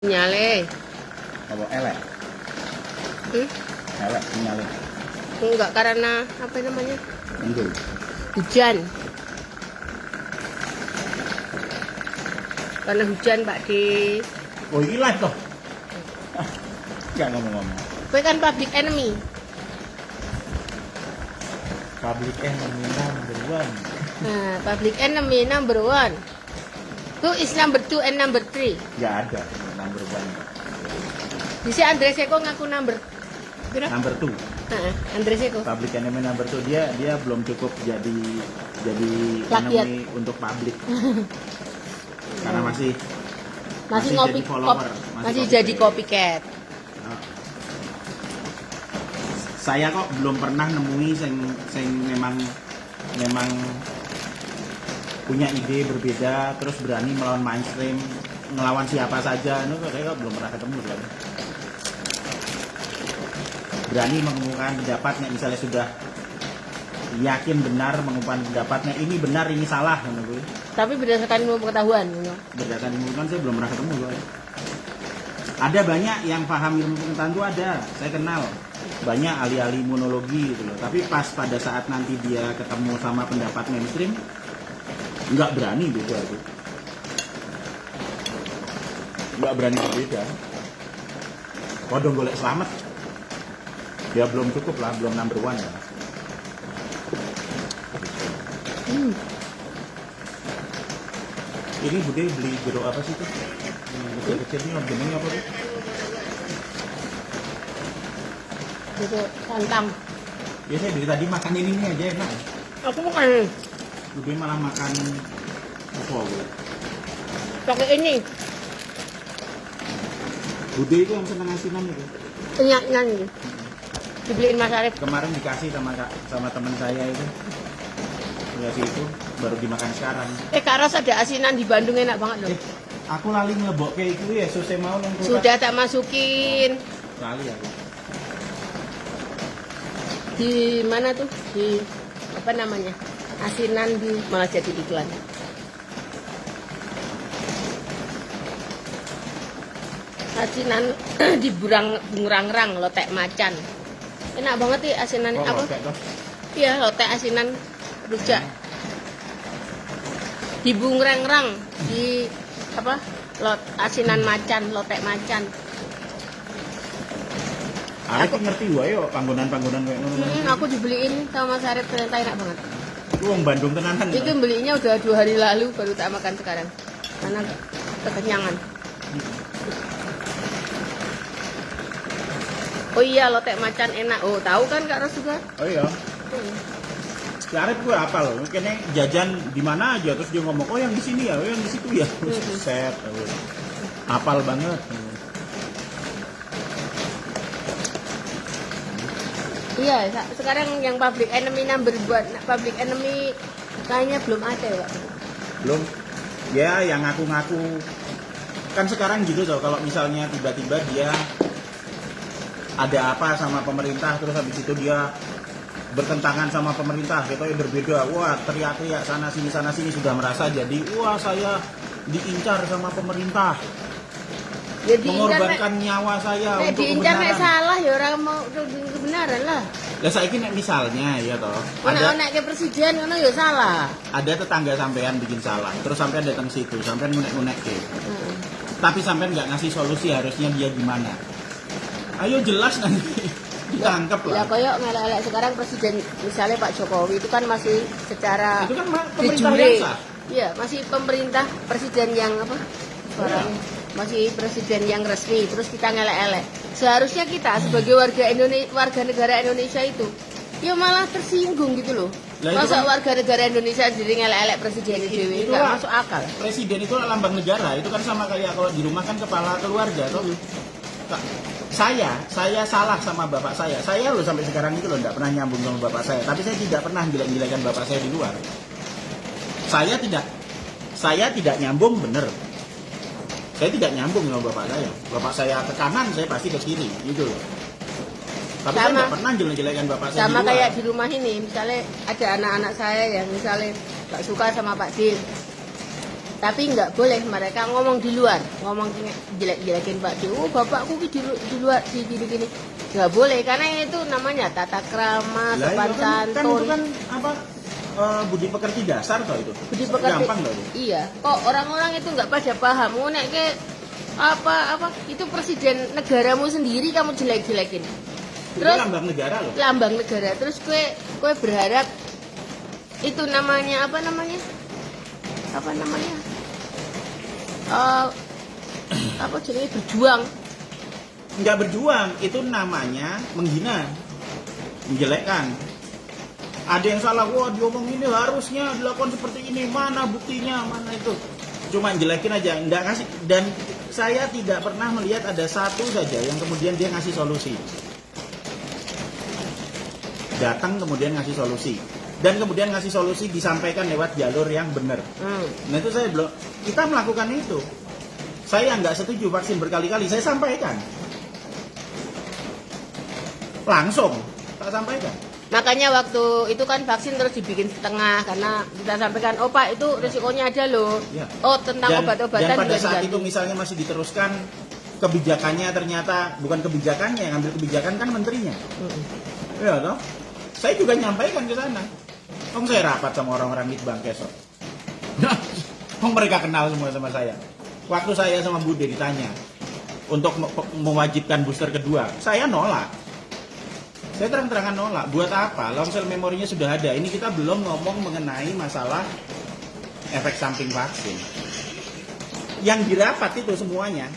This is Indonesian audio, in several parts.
Nyale. Apa elek? Hmm? Elek sinyalnya. Enggak karena apa namanya? Mendung. Hujan. Karena hujan, Pak D. Oh, ini live toh. Enggak ngomong-ngomong. Kowe kan public enemy. Public enemy number one. Nah, public enemy number 1. Who is number 2 and number 3? Enggak ada number one. Di si Andre Seko ngaku number berapa? Number two. Heeh, Andre Seko. Public enemy number two, dia belum cukup jadi Lakiat. enemy untuk publik. Karena masih Masih jadi follower, masih copy jadi paste. copycat. Nah, saya kok belum pernah nemui sing memang punya ide berbeda terus berani melawan mainstream, ngelawan siapa saja. Itu saya kok belum pernah ketemu kan. Berani mengemukakan pendapatnya, misalnya sudah yakin benar mengumumkan pendapatnya, ini benar ini salah menurut gue. Tapi berdasarkan ilmu pengetahuan, gitu. Berdasarkan ilmu kan saya belum pernah ketemu gue. Ada banyak yang paham ilmu pengetahuan itu ada, saya kenal banyak ahli-ahli imunologi gitu loh. Tapi pas pada saat nanti dia ketemu sama pendapat mainstream, nggak berani beda itu. Nggak berani berbeda. Waduh golek selamat. Dia belum cukup lah, belum number one ya. Ini Bude beli jeruk apa sih tuh? Kecil ini jenengnya apa tuh? Gitu, santang. Biasanya dari tadi makan ini aja enak. Aku bukan Bude malah makan apa gue? pakai ini, Bude itu yang seneng asinan itu. kenyaknya gitu. Dibeliin Mas Arif. Kemarin dikasih sama teman saya itu. Dikasih itu baru dimakan sekarang. Kak Ros ada asinan di Bandung enak banget loh. Aku lali ngelebok kayak itu ya, susah mau yang kulkas. Sudah tak masukin. Lali aku. Di mana tuh? Di apa namanya? Asinan di malah jadi iklan. Asinan di Bungrang-rang lotek macan. Enak banget sih asinan Oh, apa? lotek toh. Iya, lotek asinan rujak. Di Bungrang-rang di apa? Asinan macan, lotek macan. Arif ngerti wae yo panggonan-panggonan kayak ngono. Aku dibeliin sama Mas Arif, ternyata enak banget. Itu wong Bandung tenanan. Itu belinya udah 2 hari lalu baru tak makan sekarang karena kekenyangan. Oh iya, lotek macan enak. Oh, tahu kan Kak Ros juga? Oh iya. Si Arif gue apa loh, kayaknya jajan di mana aja terus dia ngomong, oh yang di sini ya, oh yang di situ ya. Set, hafal banget. Iya, sekarang yang public enemy number buat public enemy kayaknya belum ada ya. Belum. Ya yang ngaku-ngaku kan sekarang gitu tuh, kalau misalnya tiba-tiba dia ada apa sama pemerintah terus habis itu dia bertentangan sama pemerintah gitu ya, berbeda, wah teriak-teriak sana sini sudah merasa jadi wah saya diincar sama pemerintah, Ya mengorbankan nyawa saya untuk diincar nek kebenaran. salah ya orang mau kebenaran lah. Ya saya ini misalnya ya toh Nek ke presiden ngono ya salah. ada tetangga sampean bikin salah terus sampean datang situ sampean ngunek-ngunek tapi sampean nggak ngasih solusi harusnya dia gimana, ayo jelas nanti ditangkap Ya lah. koyok ngelak-elak sekarang presiden misalnya Pak Jokowi itu kan masih secara Itu kan de pemerintah jure. yang sah. Iya, masih pemerintah presiden yang apa? Suaranya. Masih presiden yang resmi, terus kita ngelak-elak. Seharusnya kita sebagai warga negara Indonesia itu ya malah tersinggung gitu loh. Lah, itu Masa kan- warga negara Indonesia jadi ngelak-elak presiden dewi nggak Itulah. masuk akal. Presiden itu lambang negara, itu kan sama kayak kalau di rumah kan kepala keluarga toh. Saya salah sama bapak saya loh sampai sekarang itu loh nggak pernah nyambung sama bapak saya, tapi saya tidak pernah jelek-jelekan bapak saya di luar. Saya tidak nyambung bener. Saya tidak nyambung sama bapak saya ke kanan saya pasti ke kiri gitu loh. Tapi saya Sama. nggak pernah jelek-jelekan bapak saya Sama di luar. kayak di rumah ini, misalnya ada anak-anak saya yang misalnya nggak suka sama Pak Din, Tapi nggak boleh mereka ngomong di luar, ngomong jelek-jelekin Pak D. Oh bapakku di luar di gini-gini. Nggak boleh karena itu namanya tata krama, Lah, sopan iya kan itu santun. kan apa budi pekerti dasar toh itu. Budi pekerti. Gampang loh itu. Iya, kok orang-orang itu nggak pada paham. Oh, nek ke apa itu presiden negaramu sendiri kamu jelek-jelekin. Itu Terus lambang negara loh. lambang negara. Terus kue berharap itu namanya apa namanya? Apa jadi berjuang. Nggak berjuang, itu namanya menghina, menjelekkan. Ada yang salah, wah diomong ini harusnya dilakukan seperti ini, mana buktinya, mana itu. Cuma jelekin aja, nggak ngasih. Dan saya tidak pernah melihat ada satu saja yang kemudian dia ngasih solusi. Datang kemudian ngasih solusi. Dan kemudian ngasih solusi disampaikan lewat jalur yang benar. Nah itu saya belum, kita melakukan itu. Saya nggak setuju vaksin berkali-kali, saya sampaikan. Langsung, tak sampaikan. Makanya waktu itu kan vaksin terus dibikin setengah karena kita sampaikan, oh Pak itu risikonya ada loh. Ya. Oh tentang obat-obatan dan pada juga saat diganti. itu misalnya masih diteruskan, kebijakannya ternyata bukan kebijakannya, yang ambil kebijakan kan menterinya. Ya toh? Saya juga nyampaikan ke sana. Saya rapat sama orang-orang Litbang Kesot. Mereka kenal semua sama saya. Waktu saya sama Bude ditanya untuk mewajibkan booster kedua, saya nolak. Saya terang-terangan nolak. Buat apa? Long cell memorinya sudah ada. Ini kita belum ngomong mengenai masalah efek samping vaksin. Yang dirapat itu semuanya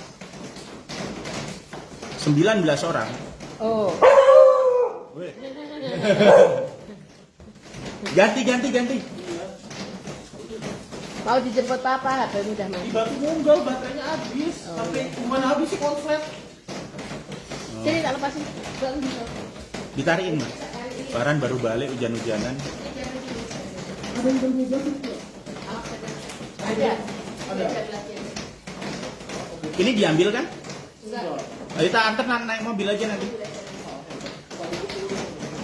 19 orang. Oh. Ganti. Mau dijemput papa, HP udah mati. Batu munggal baterainya habis. Sampai mana habis sih konslet. Sini tak lepasin. Ditarikin mas. Baran baru balik hujan-hujanan. Ada. Ini diambil kan? Enggak. Ayo kita antar naik mobil aja nanti.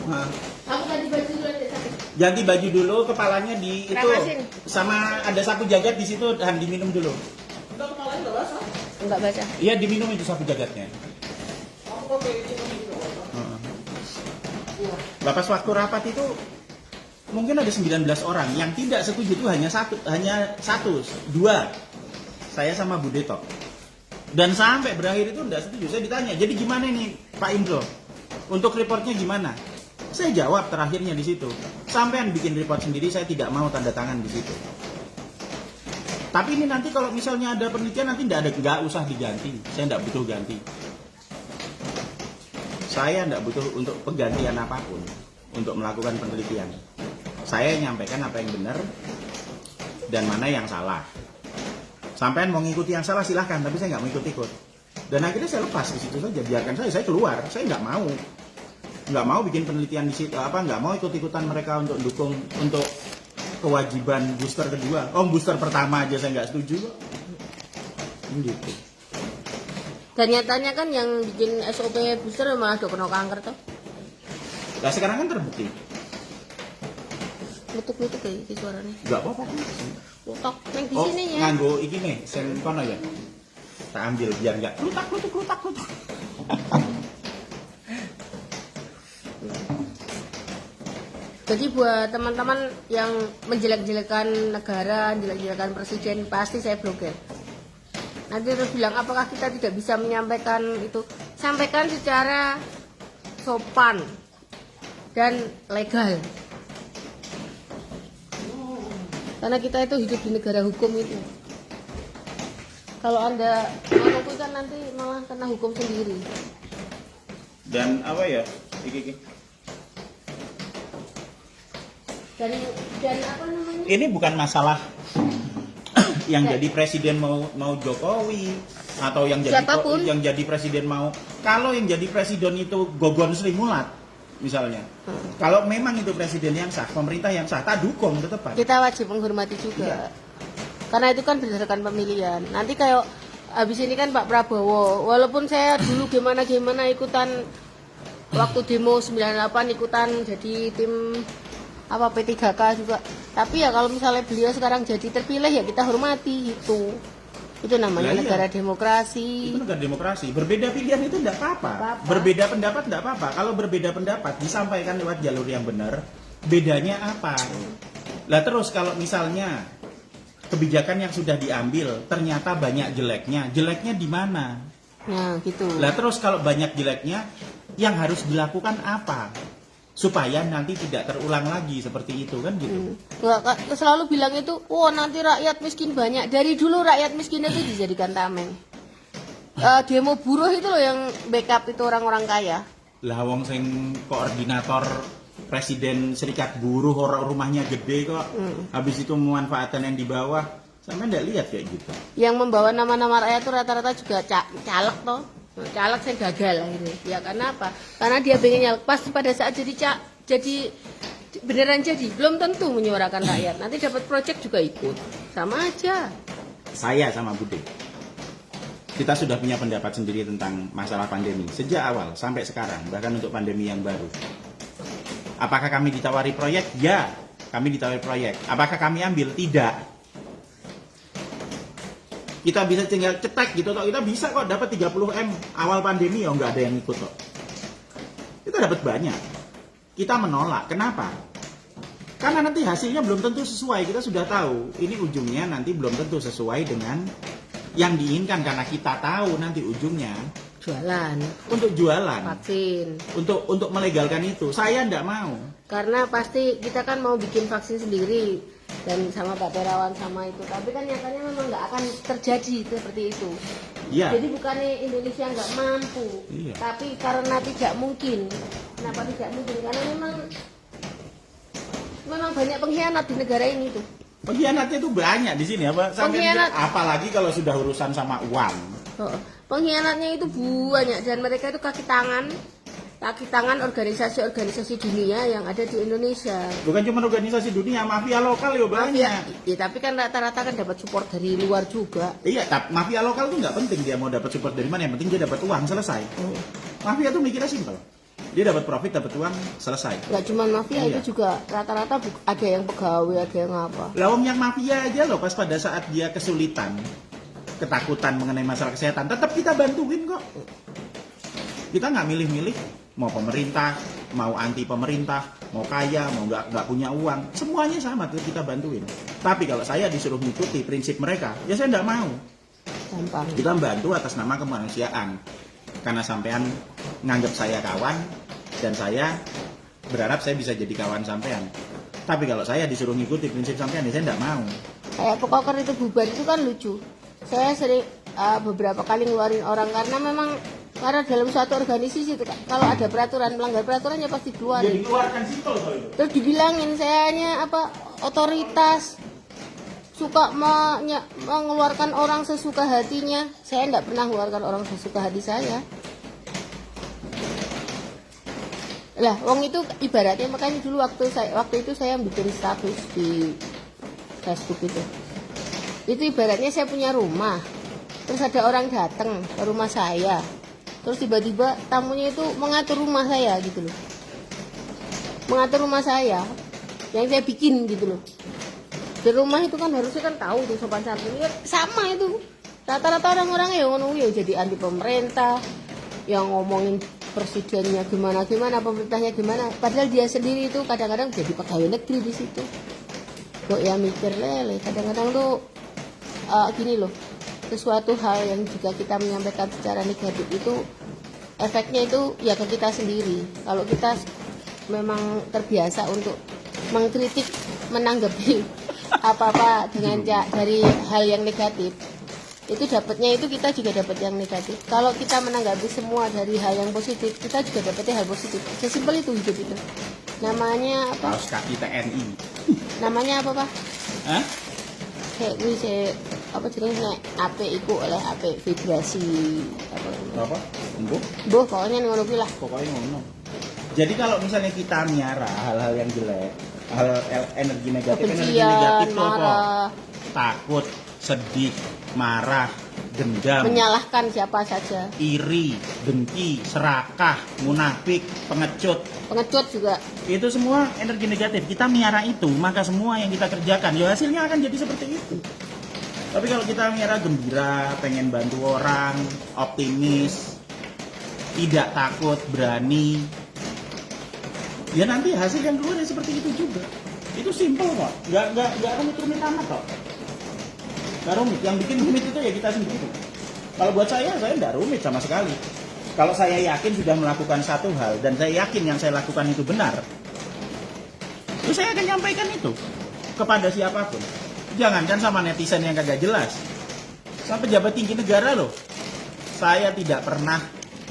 Nah, Aku ganti baju dulu deh. ganti baju dulu, kepalanya di itu Rapasin. sama ada sapu jagat di situ dan diminum dulu. Enggak baca. Iya diminum itu sapu jagatnya. Bapak waktu rapat itu mungkin ada 19 orang yang tidak setuju itu hanya dua. Saya sama Bu Deto. Dan sampai berakhir itu tidak setuju. Saya ditanya, jadi gimana nih Pak Indro? Untuk reportnya gimana? Saya jawab terakhirnya di situ. Sampean bikin report sendiri, saya tidak mau tanda tangan di situ. Tapi ini nanti kalau misalnya ada penelitian nanti nggak usah diganti. Saya tidak butuh ganti. Saya tidak butuh untuk penggantian apapun untuk melakukan penelitian. Saya nyampaikan apa yang benar dan mana yang salah. Sampean mau ngikuti yang salah silahkan, tapi saya nggak mau ikut-ikut. Dan akhirnya saya lepas di situ saja, biarkan saya keluar. Saya nggak mau bikin penelitian di situ, nggak mau ikut-ikutan mereka untuk dukung untuk kewajiban booster kedua. Booster pertama aja saya nggak setuju kok. Gitu. Dan nyatanya kan yang bikin SOP booster malah udah kena kanker tuh. Nah sekarang kan terbukti. Lutuk-lutuk kayak gitu suaranya. Nggak apa-apa. Lutok yang di Oh, sini ya. nganggo iki nih, sen kono ya. Tak ambil biar nggak klutak. Jadi buat teman-teman yang menjelek-jelekan negara, menjelek-jelekan presiden, pasti saya blokir. Nanti terus bilang apakah kita tidak bisa menyampaikan itu? Sampaikan secara sopan dan legal. Karena kita itu hidup di negara hukum itu. Kalau Anda mengaku kan nanti malah kena hukum sendiri. Dan apa ya? Iki. Dan apa namanya? Ini bukan masalah yang jadi presiden mau Jokowi atau yang Siapapun. jadi presiden mau. Kalau yang jadi presiden itu Gogon Sri Mulat misalnya. Kalau memang itu presiden yang sah, pemerintah yang sah, tak dukung tetap. Kita wajib menghormati juga. Iya. Karena itu kan berdasarkan pemilihan. Nanti kayak habis ini kan Pak Prabowo, walaupun saya dulu gimana ikutan waktu demo 98 ikutan jadi tim apa P3K juga. Tapi ya kalau misalnya beliau sekarang jadi terpilih ya kita hormati itu. Itu namanya Lah iya. negara demokrasi. Itu negara demokrasi. Berbeda pilihan itu tidak apa-apa. Berbeda pendapat tidak apa-apa. Kalau berbeda pendapat disampaikan lewat jalur yang benar, bedanya apa? Lah terus kalau misalnya kebijakan yang sudah diambil ternyata banyak jeleknya, jeleknya di mana? Nah, gitu. Lah terus kalau banyak jeleknya, yang harus dilakukan apa? Supaya nanti tidak terulang lagi seperti itu kan gitu. Nggak, selalu bilang itu, nanti rakyat miskin banyak. Dari dulu rakyat miskin itu dijadikan tameng. Demo buruh itu loh yang backup itu orang-orang kaya. Lah wong sing koordinator presiden serikat buruh orang rumahnya gede kok. Habis itu memanfaatkan yang di bawah. Sama ndak lihat kayak gitu. Yang membawa nama-nama rakyat itu rata-rata juga caleg toh. Caleg saya gagal lah gitu. Ya karena apa? Karena dia pengen nyalek pas pada saat jadi beneran jadi belum tentu menyuarakan rakyat. Nanti dapat proyek juga ikut. Sama aja. Saya sama Bude, kita sudah punya pendapat sendiri tentang masalah pandemi sejak awal sampai sekarang, bahkan untuk pandemi yang baru. Apakah kami ditawari proyek? Ya, kami ditawari proyek. Apakah kami ambil? Tidak. Kita bisa tinggal cetek gitu toh, kita bisa kok dapat 30M awal pandemi ya nggak ada yang ikut kok. Kita dapat banyak. Kita menolak. Kenapa? Karena nanti hasilnya belum tentu sesuai. Kita sudah tahu ini ujungnya nanti belum tentu sesuai dengan yang diinginkan, karena kita tahu nanti ujungnya Jualan untuk jualan, vaksin. untuk melegalkan itu. Saya nggak mau. Karena pasti kita kan mau bikin vaksin sendiri dan sama Pak Terawan sama itu. Tapi kan nyatanya memang nggak akan terjadi seperti itu. Iya. Jadi bukannya Indonesia nggak mampu, Iya. tapi karena tidak mungkin. Kenapa tidak mungkin? Karena memang banyak pengkhianat di negara ini tuh. Pengkhianatnya itu banyak di sini apa? Sampai Pengkhianat. apalagi kalau sudah urusan sama uang. Pengkhianatnya itu banyak dan mereka itu kaki tangan organisasi-organisasi dunia yang ada di Indonesia. Bukan cuma organisasi dunia, mafia lokal ya banyak. Ya, tapi kan rata-rata kan dapat support dari luar juga. Iya, tapi mafia lokal tuh nggak penting dia mau dapat support dari mana, yang penting dia dapat uang, selesai. Mafia tuh mikirnya simpel. Dia dapat profit, dapat uang, selesai. Gak cuma mafia, Iya. itu juga rata-rata ada yang pegawai, ada yang apa. Lawang yang mafia aja loh, pas pada saat dia kesulitan, ketakutan mengenai masalah kesehatan, tetap kita bantuin kok. Kita nggak milih-milih, mau pemerintah, mau anti pemerintah, mau kaya, mau nggak punya uang, semuanya sama tuh kita bantuin. Tapi kalau saya disuruh mengikuti prinsip mereka, ya saya nggak mau. Gampang. Kita membantu atas nama kemanusiaan, karena sampean nganggap saya kawan dan saya berharap saya bisa jadi kawan sampean. Tapi kalau saya disuruh ngikuti prinsip sampean, ya saya nggak mau. Kayak Pokoker itu bubar itu kan lucu. Saya sering beberapa kali ngeluarin orang karena dalam suatu organisasi itu kalau ada peraturan, melanggar peraturan ya pasti keluar. Ya dikeluarkan simpel kok itu. Terus dibilangin saya hanya otoritas, suka mengeluarkan orang sesuka hatinya. Saya tidak pernah mengeluarkan orang sesuka hati saya. Lah, wong itu ibaratnya, makanya dulu waktu itu saya bikin status di Facebook itu. Itu ibaratnya saya punya rumah. Terus ada orang datang ke rumah saya. Terus tiba-tiba tamunya itu mengatur rumah saya gitu loh. Mengatur rumah saya yang saya bikin gitu loh. Di rumah itu kan harusnya kan tahu tuh sopan santun. Ya, sama itu. Rata-rata orang-orang yang ngono ya jadi anti pemerintah, yang ngomongin presidennya gimana, pemerintahnya gimana. Padahal dia sendiri itu kadang-kadang jadi pegawai negeri di situ. Kok ya mikir lele. Kadang-kadang tuh gini loh, sesuatu hal yang jika kita menyampaikan secara negatif itu efeknya itu ya ke kita sendiri. Kalau kita memang terbiasa untuk mengkritik, menanggapi apa-apa dengan dari hal yang negatif, itu dapatnya itu kita juga dapat yang negatif. Kalau kita menanggapi semua dari hal yang positif, kita juga dapatnya hal positif. Sesimpel itu hidup itu. Namanya apa? Kaos kaki TNI. Namanya apa, Pak? Hah? Kayak gue apa jenisnya AP iku oleh AP vibrasi Apa? Embuh? Pokoknya ngono kuwi lah. Pokoknya ngono. Jadi kalau misalnya kita miara hal-hal yang jelek, hal energi negatif Kebencian, itu apa? marah. Takut, sedih, marah, dendam, Menyalahkan siapa saja. iri, dengki, serakah, munafik, pengecut. Pengecut juga. Itu semua energi negatif. Kita miara itu, maka semua yang kita kerjakan, ya hasilnya akan jadi seperti itu. Tapi kalau kita miara gembira, pengen bantu orang, optimis, tidak takut, berani, ya nanti hasil yang keluar ya seperti itu juga. Itu simple kok, nggak rumit-rumit amat kok. Nggak rumit, yang bikin rumit itu ya kita sendiri. Kalau buat saya nggak rumit sama sekali. Kalau saya yakin sudah melakukan satu hal dan saya yakin yang saya lakukan itu benar, itu saya akan nyampaikan itu kepada siapapun. Jangankan sama netizen yang kagak jelas, sama pejabat tinggi negara loh. Saya tidak pernah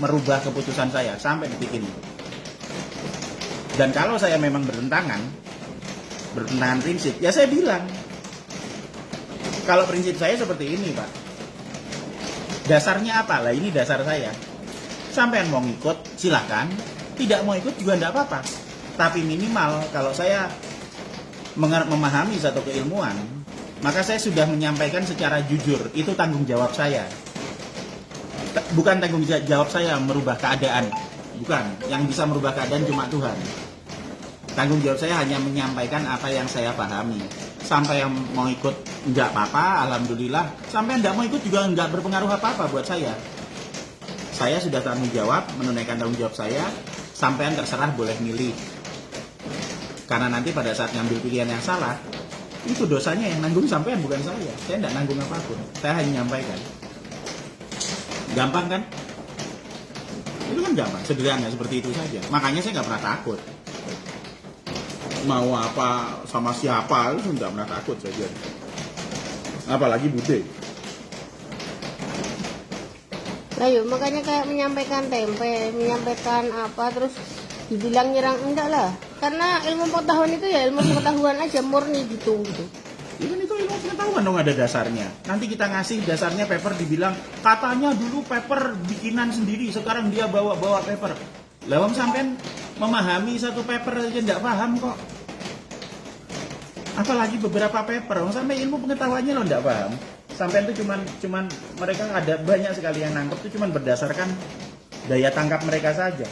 merubah keputusan saya sampai detik ini. Dan kalau saya memang bertentangan prinsip, ya saya bilang. Kalau prinsip saya seperti ini, Pak. Dasarnya apa? Lah ini dasar saya. Sampean mau ngikut, silahkan. Tidak mau ikut juga enggak apa-apa. Tapi minimal kalau saya memahami satu keilmuan, maka saya sudah menyampaikan secara jujur. Itu tanggung jawab saya. Bukan tanggung jawab saya merubah keadaan. Bukan. Yang bisa merubah keadaan cuma Tuhan. Tanggung jawab saya hanya menyampaikan apa yang saya pahami. Sampai yang mau ikut enggak apa-apa, alhamdulillah. Sampai yang enggak mau ikut juga enggak berpengaruh apa-apa buat saya. Saya sudah tanggung jawab, menunaikan tanggung jawab saya. Sampai yang terserah boleh milih. Karena nanti pada saat ngambil pilihan yang salah, itu dosanya yang nanggung sampean, bukan saya. Saya enggak nanggung apapun. Saya hanya menyampaikan. Gampang kan? Itu kan gampang, sederhana seperti itu saja. Makanya saya nggak pernah takut. Mau apa sama siapa itu nggak pernah takut saja. Apalagi bude. Nah yuk, makanya kayak menyampaikan tempe, menyampaikan apa, terus dibilang nyerang, enggak lah. Karena ilmu pengetahuan itu ya ilmu pengetahuan aja, murni gitu. Ya kan itu ilmu pengetahuan dong, ada dasarnya. Nanti kita ngasih dasarnya paper, dibilang katanya dulu paper bikinan sendiri, sekarang dia bawa paper. Lawang sampean memahami satu paper aja nggak paham kok. Apalagi beberapa paper, sampai ilmu pengetahuannya lo nggak paham. Sampai itu cuman mereka ada banyak sekali yang nangkep itu cuman berdasarkan daya tangkap mereka saja.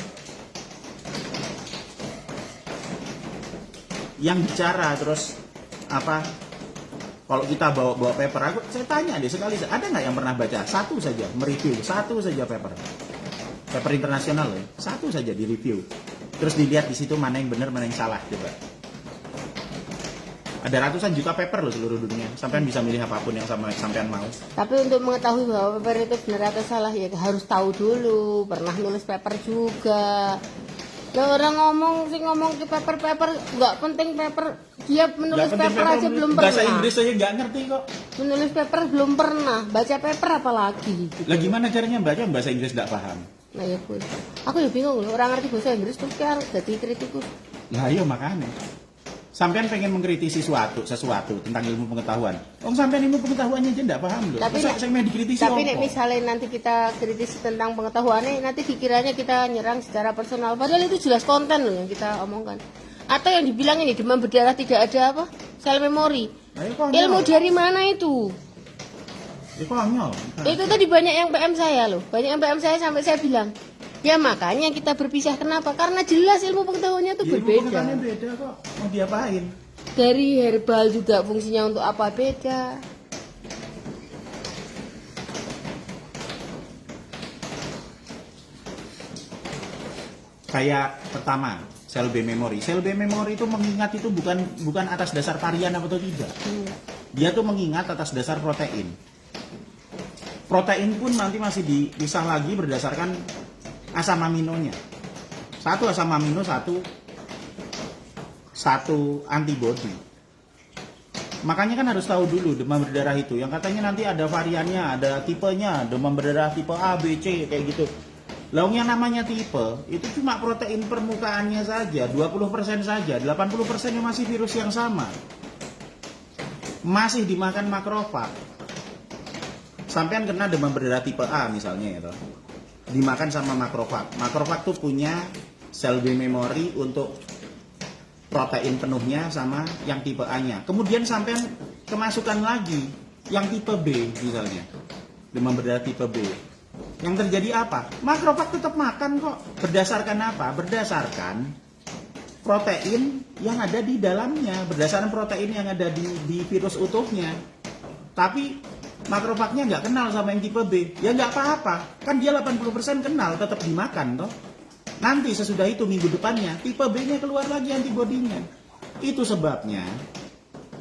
Yang bicara terus apa? Kalau kita bawa paper, saya tanya deh sekali, ada nggak yang pernah baca satu saja, mereview satu saja paper internasional ya, satu saja di review, terus dilihat di situ mana yang benar, mana yang salah, coba. Ada ratusan juta paper loh seluruh dunia, sampean bisa milih apapun yang sampean mau. Tapi untuk mengetahui bahwa paper itu benar atau salah ya harus tahu dulu, pernah nulis paper juga. Nah, orang ngomong ke paper nggak penting paper, dia menulis paper aja belum pernah. Bahasa Inggris aja nggak ngerti kok. Menulis paper belum pernah, baca paper apalagi. Gitu. Lah gimana caranya baca bahasa Inggris nggak paham? Nah ya pun, aku ya bingung loh, orang ngerti bahasa Inggris tuh kan jadi kritikus. Lah iya makanya. Sampean pengen mengkritisi sesuatu tentang ilmu pengetahuan. Sampean ilmu pengetahuannya aja nggak paham loh. Tapi saya mau dikritisi. Tapi misalnya nanti kita kritisi tentang pengetahuannya, nanti dikiranya kita nyerang secara personal. Padahal itu jelas konten loh yang kita omongkan. Atau yang dibilang ini demam berdarah tidak ada apa? Sel memori. Ilmu dari mana itu? Konyol. Itu tadi banyak yang PM saya loh. Banyak yang PM saya sampai saya bilang, ya makanya kita berpisah. Kenapa? Karena jelas ilmu pengetahuannya itu ya, berbeda. Ilmu pengetahuannya beda kok. Mau diapain? Dari herbal juga fungsinya untuk apa beda. Kayak pertama, sel B memory. Sel B memory itu mengingat itu bukan atas dasar tarian atau tidak. Dia tuh mengingat atas dasar protein. Protein pun nanti masih dipisah lagi berdasarkan asam aminonya. Satu asam amino, satu antibody. Makanya kan harus tahu dulu demam berdarah itu. Yang katanya nanti ada variannya, ada tipenya, demam berdarah tipe A, B, C kayak gitu. Lalu yang namanya tipe itu cuma protein permukaannya saja, 20% saja, 80% masih virus yang sama. Masih dimakan makrofag. Sampean kena demam berdarah tipe A misalnya ya toh. Dimakan sama makrofag. Makrofag tuh punya sel B memory untuk protein penuhnya sama yang tipe A-nya. Kemudian sampean kemasukan lagi yang tipe B misalnya. demam berdarah tipe B. Yang terjadi apa? Makrofag tetap makan kok. Berdasarkan apa? Berdasarkan protein yang ada di dalamnya, berdasarkan protein yang ada di virus utuhnya. Tapi makrofagnya nggak kenal sama yang tipe B. Ya nggak apa-apa, kan dia 80% kenal, tetap dimakan toh. Nanti sesudah itu minggu depannya tipe B-nya keluar lagi antibodinya. Itu sebabnya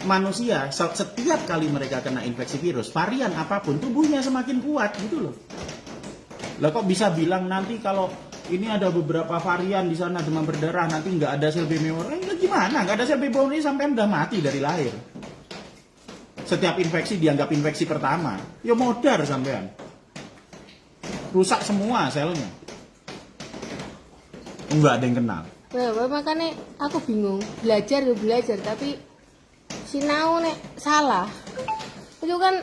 manusia setiap kali mereka kena infeksi virus, varian apapun, tubuhnya semakin kuat gitu loh. Lah kok bisa bilang nanti kalau ini ada beberapa varian di sana demam berdarah nanti nggak ada sel B memori? Gimana? Nggak ada sel B memori sampai udah mati dari lahir. Setiap infeksi dianggap infeksi pertama. Ya modar sampean. Rusak semua selnya. Nggak ada yang kenal. Nah, makanya aku bingung. Belajar ya belajar, tapi sinau nek salah. Itu kan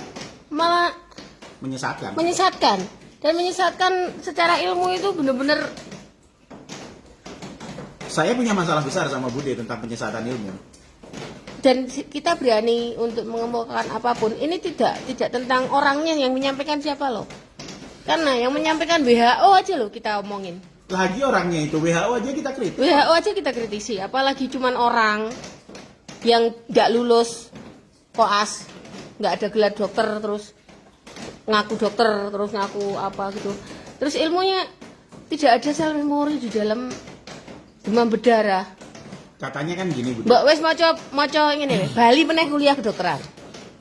malah Menyesatkan. Dan menyesatkan secara ilmu itu benar-benar. Saya punya masalah besar sama Bude tentang penyesatan ilmu. Dan kita berani untuk mengemukakan apapun. Ini tidak tentang orangnya yang menyampaikan siapa loh. Karena yang menyampaikan WHO aja loh kita omongin. Lagi orangnya itu WHO aja kita kritik. WHO aja kita kritisi, apalagi cuman orang yang nggak lulus koas, nggak ada gelar dokter, terus ngaku dokter, terus ngaku apa gitu. Terus ilmunya tidak ada sel memori di dalam demam berdarah. Katanya kan gini Bude. Mbak wes maca ngene, Bali meneh kuliah kedokteran.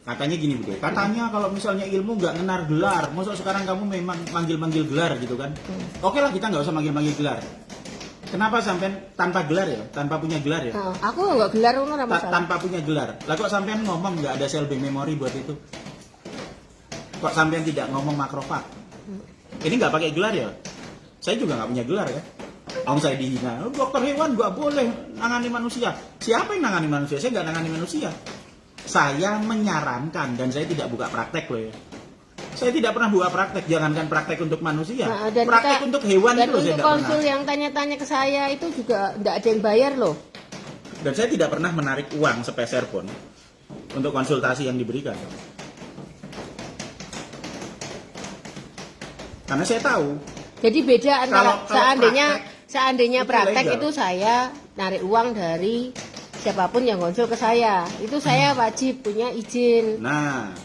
Katanya gini Bude. Katanya kalau misalnya ilmu nggak ngenar gelar, maksud sekarang kamu memang manggil-manggil gelar gitu kan? Oke lah kita nggak usah manggil-manggil gelar. Kenapa sampean tanpa gelar ya? Tanpa punya gelar ya? Nah, aku nggak gelar ngono ora masalah. Tanpa punya gelar. Lah kok sampean ngomong nggak ada sel B memori buat itu? Kok sampean tidak ngomong makrofag? Ini nggak pakai gelar ya? Saya juga nggak punya gelar ya. Om saya dihina, dokter hewan nggak boleh nangani manusia. Siapa yang nangani manusia? Saya nggak nangani manusia. Saya menyarankan dan saya tidak buka praktek loh ya. Saya tidak pernah buka praktek, jangankan praktek untuk manusia. Nah, dan praktek kita, untuk hewan dan itu saya untuk tidak konsul pernah. yang tanya-tanya ke saya itu juga nggak ada yang bayar loh. Dan saya tidak pernah menarik uang sepeser pun untuk konsultasi yang diberikan. Karena saya tahu. Jadi beda antara Kalau seandainya praktek legal. itu saya narik uang dari siapapun yang konsul ke saya. Itu saya wajib punya izin. Nah,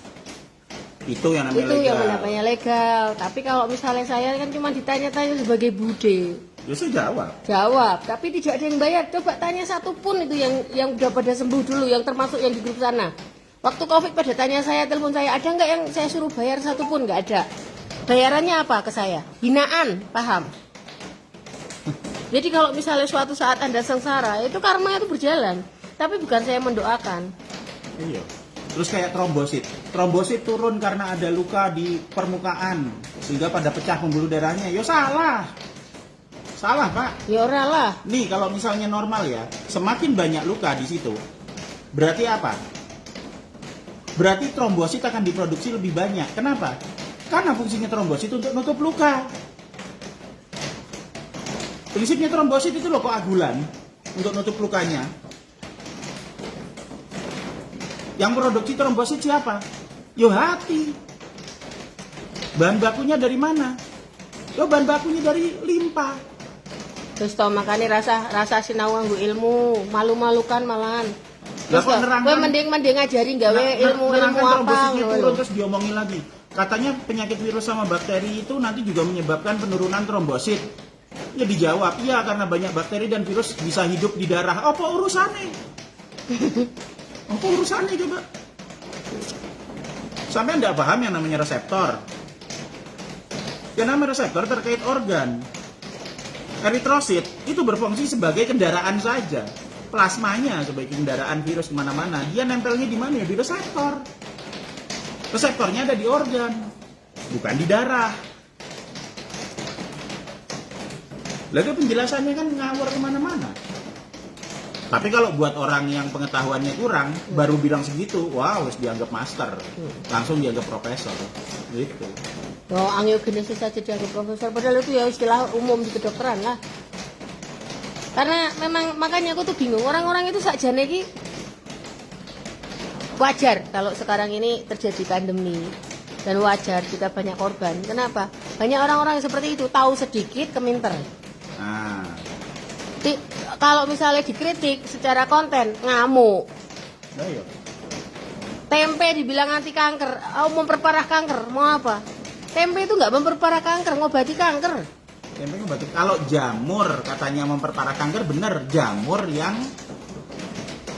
itu yang namanya Itu legal. yang namanya legal. Tapi kalau misalnya saya kan cuma ditanya-tanya sebagai bude. Ya saya Jawab, tapi tidak ada yang bayar. Coba tanya satu pun itu yang udah pada sembuh dulu, yang termasuk yang di grup sana. Waktu Covid pada tanya saya, telepon saya, ada nggak yang saya suruh bayar satu pun? Nggak ada. Bayarannya apa ke saya? Hinaan, paham? Jadi kalau misalnya suatu saat Anda sengsara, itu karma itu berjalan. Tapi bukan saya mendoakan. Iya. Terus kayak trombosit. Trombosit turun karena ada luka di permukaan sehingga pada pecah pembuluh darahnya. Ya salah. Salah, Pak. Ya ora lah. Nih, kalau misalnya normal ya, semakin banyak luka di situ. Berarti apa? Berarti trombosit akan diproduksi lebih banyak. Kenapa? Karena fungsinya trombosit untuk nutup luka. Prinsipnya trombosit itu loh koagulan untuk nutup lukanya. Yang produksi trombosit siapa? Yo hati. Bahan bakunya dari mana? Yo bahan bakunya dari limpa. Terus tau makanya rasa sinau nganggo ilmu, malu-malukan malahan. Lah Terus kok nerangkan- kowe mending ngajari gawe ilmu Nerangkan apa trombositnya ngono turun lho. terus diomongin lagi. Katanya penyakit virus sama bakteri itu nanti juga menyebabkan penurunan trombosit. Ya dijawab, iya karena banyak bakteri dan virus bisa hidup di darah. Apa urusannya? Apa urusannya coba? Sampai enggak paham yang namanya reseptor. Yang namanya reseptor terkait organ. Eritrosit itu berfungsi sebagai kendaraan saja. Plasmanya sebagai kendaraan virus kemana-mana. Dia nempelnya di mana ya? Di reseptor. Reseptornya ada di organ, bukan di darah. Lalu penjelasannya kan ngawur kemana-mana. Tapi kalau buat orang yang pengetahuannya kurang, baru bilang segitu, wow, harus dianggap master, langsung dianggap profesor, gitu. Oh, angiogenesis saja dianggap profesor, padahal itu ya istilah umum di kedokteran lah. Karena memang makanya aku tuh bingung, orang-orang itu sakjane iki wajar kalau sekarang ini terjadi pandemi. dan wajar jika banyak korban. Kenapa? Banyak orang-orang yang seperti itu tahu sedikit keminter. Nah, Kalau misalnya dikritik secara konten ngamuk. nah iya. Tempe dibilang anti kanker, memperparah kanker, mau apa? Tempe itu nggak memperparah kanker, ngobati kanker. Tempe ngebatu. Kalau jamur katanya memperparah kanker, bener. Jamur yang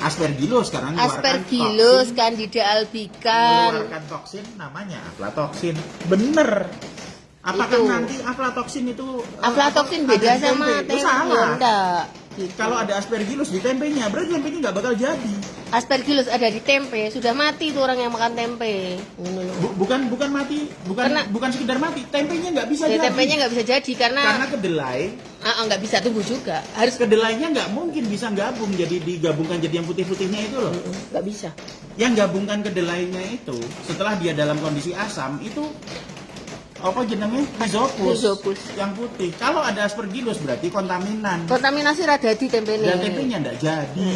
aspergillus karena Aspergillus, Candida albicans. mengeluarkan toksin namanya aflatoksin. Bener. Apakah Itu. nanti aflatoksin itu Aflatoksin ada beda di sama tempe? Itu tempe. salah. Enggak. Gitu. Kalau ada aspergillus di tempenya, berarti tempenya nggak bakal jadi. Aspergillus ada di tempe, sudah mati tuh orang yang makan tempe. Ngono lho. Bukan mati, bukan sekedar mati. Tempenya nggak bisa Ya, jadi. tempenya nggak bisa jadi Karena karena kedelai, nggak bisa tumbuh juga. Harus kedelainya nggak mungkin bisa gabung jadi digabungkan jadi yang putih-putihnya itu loh. nggak bisa. Yang gabungkan kedelainya itu setelah dia dalam kondisi asam itu apa jenenge rhizopus Rhizopus. yang putih. Kalau ada aspergillus berarti kontaminan Kontaminasi rada di tempe dan tempenya nggak jadi.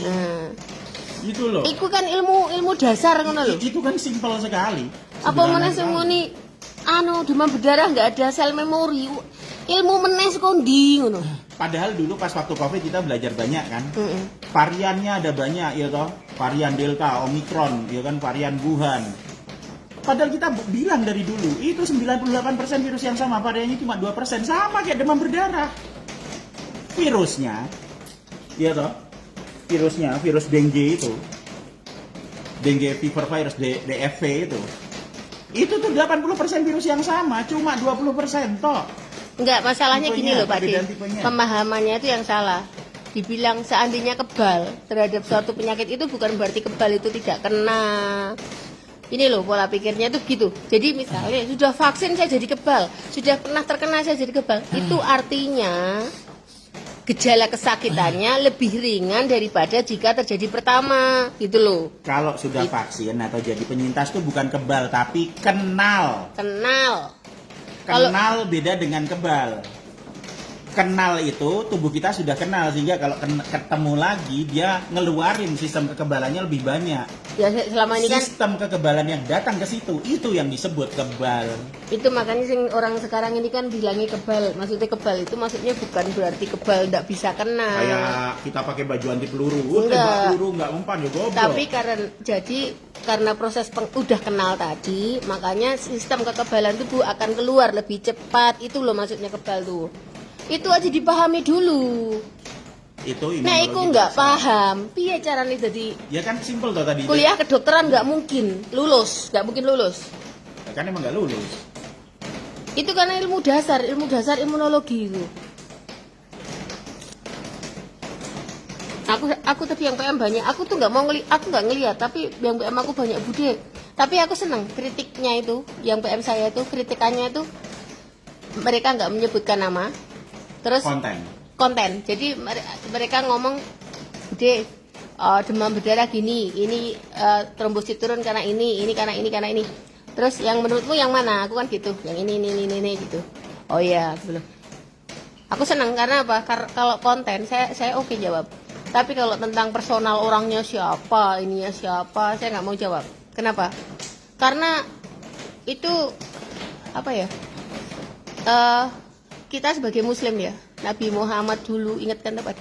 Itu loh. Iku kan ilmu dasar ngono lho. Itu kan simpel sekali. Apa Sederhana meneh sekali. semuni demam berdarah nggak ada sel memori. Ilmu meneh kondi ngono. Padahal dulu pas waktu Covid kita belajar banyak kan. Variannya ada banyak ya toh. Varian Delta, Omicron, ya kan varian Wuhan. Padahal kita bilang dari dulu, itu 98% virus yang sama, variannya cuma 2%. Sama kayak demam berdarah. Virusnya, ya toh, virusnya, virus dengue itu. Dengue fever virus, DFV itu tuh 80% virus yang sama, cuma 20% toh. Enggak, masalahnya Tipenya, gini loh Pak perbedaan Din. tipenya. Pemahamannya itu yang salah. Dibilang seandainya kebal terhadap suatu penyakit itu bukan berarti kebal itu tidak kena. Ini loh pola pikirnya itu gitu. Jadi misalnya sudah vaksin saya jadi kebal, sudah pernah terkena saya jadi kebal. Itu artinya gejala kesakitannya lebih ringan daripada jika terjadi pertama, gitu loh. Kalau sudah vaksin atau jadi penyintas tuh bukan kebal, tapi kenal. Kenal. Kenal beda dengan kebal. Kenal itu tubuh kita sudah kenal sehingga kalau ketemu lagi dia ngeluarin sistem kekebalannya lebih banyak. Ya selama ini kan Sistem kekebalan yang datang ke situ itu yang disebut kebal. itu makanya sing orang sekarang ini kan bilangnya kebal. Maksudnya kebal itu maksudnya bukan berarti kebal tidak bisa kena. Kayak kita pakai baju anti peluru, Enggak. tembak peluru nggak mempan ya goblok. Tapi karena proses udah kenal tadi, makanya sistem kekebalan tubuh akan keluar lebih cepat. Itu loh maksudnya kebal tuh. Itu aja dipahami dulu. Itu Nah, imunologi aku nggak dasar. paham. Piye caranya jadi Ya kan simpel toh tadi. kuliah kedokteran nggak mungkin lulus. Ya kan emang nggak lulus. Itu karena ilmu dasar imunologi itu. Aku tapi yang PM banyak. Aku tuh nggak mau aku nggak ngelihat, tapi yang PM aku banyak bude. Tapi aku seneng kritiknya itu, yang PM saya itu kritikannya itu mereka nggak menyebutkan nama. Terus konten. Jadi mereka ngomong, "Bude, demam berdarah gini, ini trombosit turun karena ini karena ini." Terus yang menurutmu yang mana? Aku kan gitu, yang ini gitu. Oh iya, belum. Aku senang karena apa? Kalau konten saya oke jawab. Tapi kalau tentang personal orangnya siapa, ininya siapa, saya nggak mau jawab. Kenapa? Karena itu apa ya? Kita sebagai Muslim ya, Nabi Muhammad dulu ingat kan apa?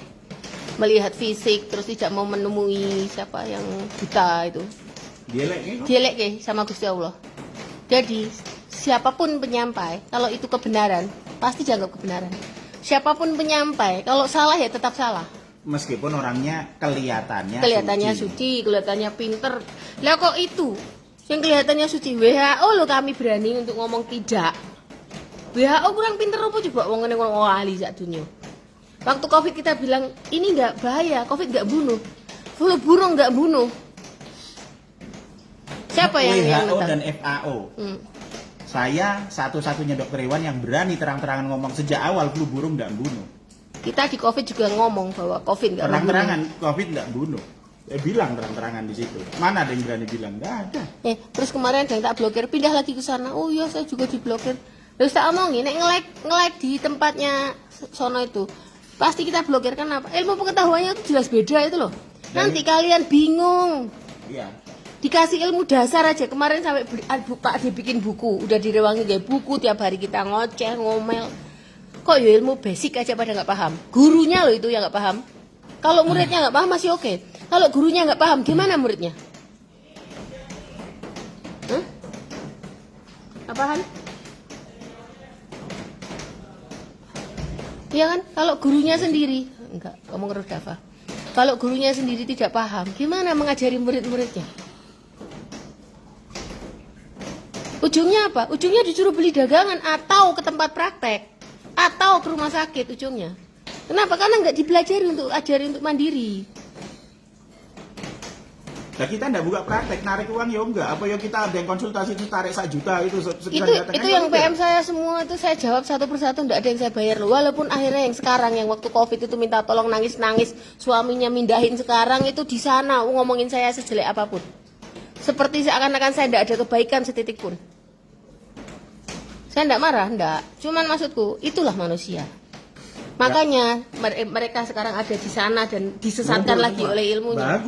Melihat fisik terus tidak mau menemui siapa yang buta itu. Dielek ya sama Gusti Allah. Jadi siapapun penyampai, kalau itu kebenaran pasti dianggap kebenaran. Siapapun penyampai, kalau salah ya tetap salah. Meskipun orangnya kelihatannya suci, kelihatannya pinter. Lah kok itu yang kelihatannya suci? WHO lo kami berani untuk ngomong tidak. WHO kurang pinter apa coba wong ngene ngomong ahli sak dunia. Waktu Covid kita bilang ini enggak bahaya, Covid enggak bunuh. Flu burung enggak bunuh. Siapa yang WHO nentang? dan FAO. Saya satu-satunya dokter hewan yang berani terang-terangan ngomong sejak awal flu burung enggak bunuh. Kita di Covid juga ngomong bahwa Covid enggak bunuh. Terang-terangan Covid enggak bunuh. Bilang terang-terangan di situ. Mana ada yang berani bilang? Enggak ada. Terus kemarin ada yang tak blokir, pindah lagi ke sana. Oh iya, saya juga diblokir. Terus tak omongin, nek nge-like di tempatnya sono itu, pasti kita blokir. Kenapa? Ilmu pengetahuannya itu jelas beda itu loh. Nanti kalian bingung. Iya. Dikasih ilmu dasar aja. Kemarin sampai Pak Ade bikin buku, udah direwangi kayak buku, tiap hari kita ngoceh, ngomel. Kok ya ilmu basic aja pada nggak paham. Gurunya loh itu yang nggak paham. Kalau muridnya nggak paham masih oke. Kalau gurunya nggak paham, gimana muridnya? Hah? Apaan? Iya kan? Kalau gurunya sendiri, enggak, ngomong Rodafa. Kalau gurunya sendiri tidak paham, gimana mengajari murid-muridnya? Ujungnya apa? Ujungnya disuruh beli dagangan atau ke tempat praktek atau ke rumah sakit ujungnya. Kenapa? Karena nggak dipelajari untuk ajari untuk mandiri. Nah kita nggak buka praktek, narik uang ya enggak. Apa ya kita ada yang konsultasi itu tarik 1 juta itu. Itu yang PM saya semua itu saya jawab satu persatu, nggak ada yang saya bayar loh. Walaupun akhirnya yang sekarang yang waktu COVID itu minta tolong nangis-nangis, suaminya mindahin sekarang itu di sana ngomongin saya sejelek apapun. Seperti seakan-akan saya tidak ada kebaikan setitik pun. Saya tidak marah, tidak. Cuman maksudku, itulah manusia. Makanya mereka sekarang ada di sana dan disesatkan lagi oleh ilmunya.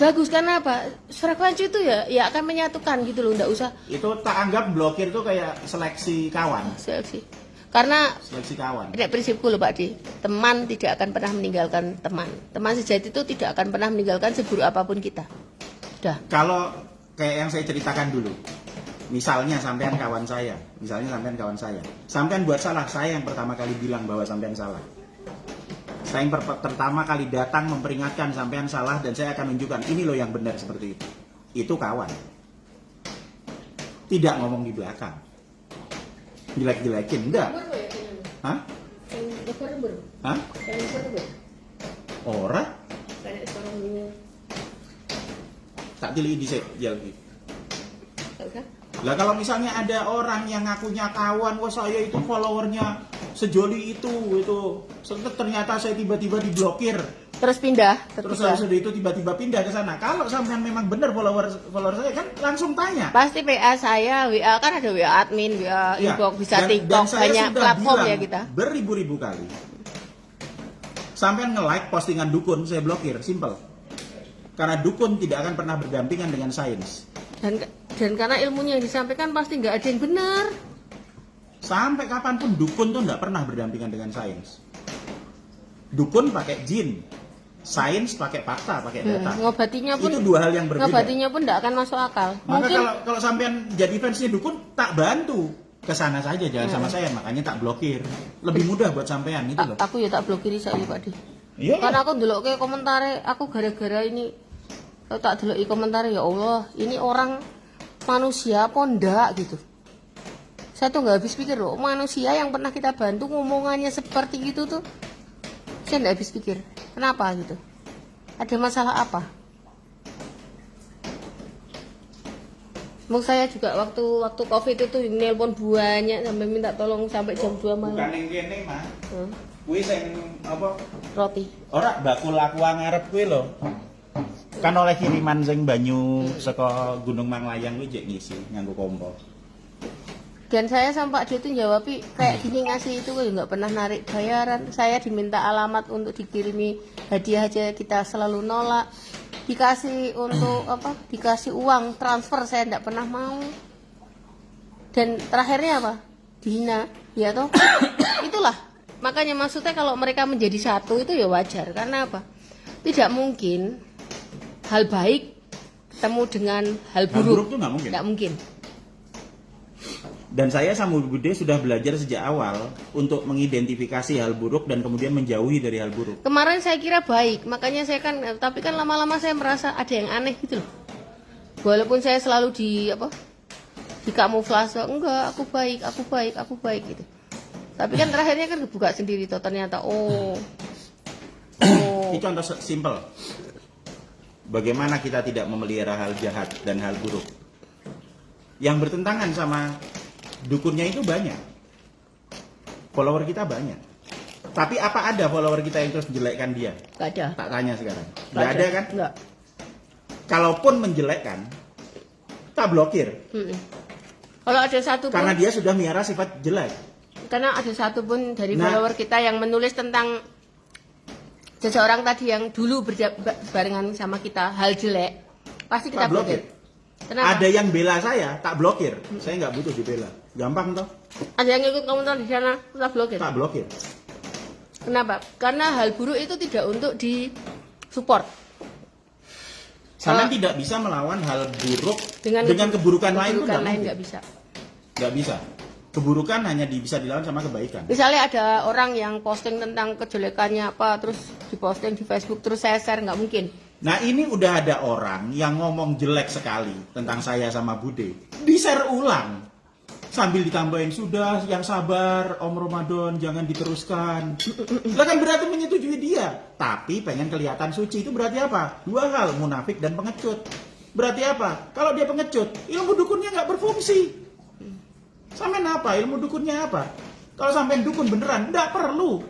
Bagus karena apa? Frekuensi itu ya akan menyatukan gitu loh, tidak usah. Itu tak anggap blokir itu kayak seleksi kawan. Seleksi. Karena seleksi kawan. Ini prinsipku loh Pak Di, teman tidak akan pernah meninggalkan teman. Teman sejati itu tidak akan pernah meninggalkan seburuk apapun kita. Udah. Kalau kayak yang saya ceritakan dulu. Misalnya sampean kawan saya, sampean buat salah, saya yang pertama kali bilang bahwa sampean salah. Saya yang pertama kali datang memperingatkan sampean salah dan saya akan tunjukkan ini loh yang benar seperti itu. Itu kawan. Tidak ngomong di belakang. Jelek-jelekin, enggak. Hah? Hah? Ora? Tak pilih di sini. Lah kalau misalnya ada orang yang ngakunya kawan, wah saya itu followernya sejoli itu ternyata saya tiba-tiba diblokir. Terus pindah. Terus saya sudah itu tiba-tiba pindah ke sana. Kalau sampean memang benar follower saya kan langsung tanya. Pasti PA saya, WA kan ada WA admin, WA inbox, bisa TikTok, banyak platform ya kita. Beribu-ribu kali. Sampean nge-like postingan dukun, saya blokir, simple. Karena dukun tidak akan pernah berdampingan dengan sains. Dan karena ilmunya yang disampaikan pasti nggak ada yang benar. Sampai kapanpun dukun tuh nggak pernah berdampingan dengan sains. Dukun pakai jin, sains pakai fakta, pakai data. Ngobatinya pun itu dua hal yang berbeda. Ngobatinya pun nggak akan masuk akal. Maka mungkin kalau sampean jadi fansnya dukun, tak bantu ke sana saja, jangan sama saya. Makanya tak blokir. Lebih mudah buat sampean itu loh. Aku ya tak blokir saya Pak Di. Iya. Karena aku ndelok ke komentare, aku gara-gara ini tak deloki komentar, ya Allah, ini orang manusia apa ndak gitu. Saya tuh nggak habis pikir loh, manusia yang pernah kita bantu ngomongannya seperti gitu tuh, saya nggak habis pikir. Kenapa gitu? Ada masalah apa? Mau saya juga waktu COVID itu nelpon banyak sampai minta tolong sampai jam 2 malam. Bukan yang kene mah. Kuwi sing apa? Roti. Ora bakul aku ngarep kuwi lho. Kan oleh kiriman sing banyu saka Gunung Manglayang kuwi jek ngisi nganggo kompor. Dan saya sama Pak Dio tuh jawab kayak gini ngasih itu nggak pernah narik bayaran. Saya diminta alamat untuk dikirimi hadiah aja kita selalu nolak. Dikasih untuk apa? Dikasih uang transfer saya nggak pernah mau. Dan terakhirnya apa? Dihina, ya toh? Itulah. Makanya maksudnya kalau mereka menjadi satu itu ya wajar. Karena apa? Tidak mungkin hal baik ketemu dengan hal buruk. Hal buruk itu nggak mungkin. Nggak mungkin. Dan saya sama Bu Bude sudah belajar sejak awal untuk mengidentifikasi hal buruk dan kemudian menjauhi dari hal buruk. Kemarin saya kira baik, makanya saya kan, tapi kan lama-lama saya merasa ada yang aneh gitu loh. Walaupun saya selalu di kamuflase, enggak, aku baik gitu. Tapi kan terakhirnya kan kebuka sendiri toh ternyata Ini contoh simple. Bagaimana kita tidak memelihara hal jahat dan hal buruk. Yang bertentangan sama dukunnya itu banyak. Follower kita banyak. Tapi apa ada follower kita yang terus menjelekkan dia? Gak ada. Tak tanya sekarang. Gak ada kan? Enggak. Kalaupun menjelekkan, tak blokir. Kalau ada satu pun, karena dia sudah miara sifat jelek. Karena ada satu pun dari follower kita yang menulis tentang seseorang tadi yang dulu barengan sama kita hal jelek, pasti kita blokir. Kenapa? Ada yang bela saya, tak blokir. Saya nggak butuh dibela. Gampang toh? Ada yang ikut komentar di sana, kita blokir. Tak blokir. Kenapa? Karena hal buruk itu tidak untuk di-support. Kalian tidak bisa melawan hal buruk Dengan keburukan lain itu keburukan lain nggak bisa. Nggak bisa. Keburukan hanya bisa dilawan sama kebaikan. Misalnya ada orang yang posting tentang kejelekannya apa, terus diposting di Facebook, terus saya share, nggak mungkin. Nah ini udah ada orang yang ngomong jelek sekali tentang saya sama Bude, di-share ulang sambil ditambahin, sudah yang sabar Om Ramadan jangan diteruskan. Lah kan berarti menyetujui dia, tapi pengen kelihatan suci. Itu berarti apa? Dua hal, munafik dan pengecut. Berarti apa? Kalau dia pengecut, ilmu dukunnya nggak berfungsi. Sampean apa? Ilmu dukunnya apa? Kalau sampean dukun beneran, nggak perlu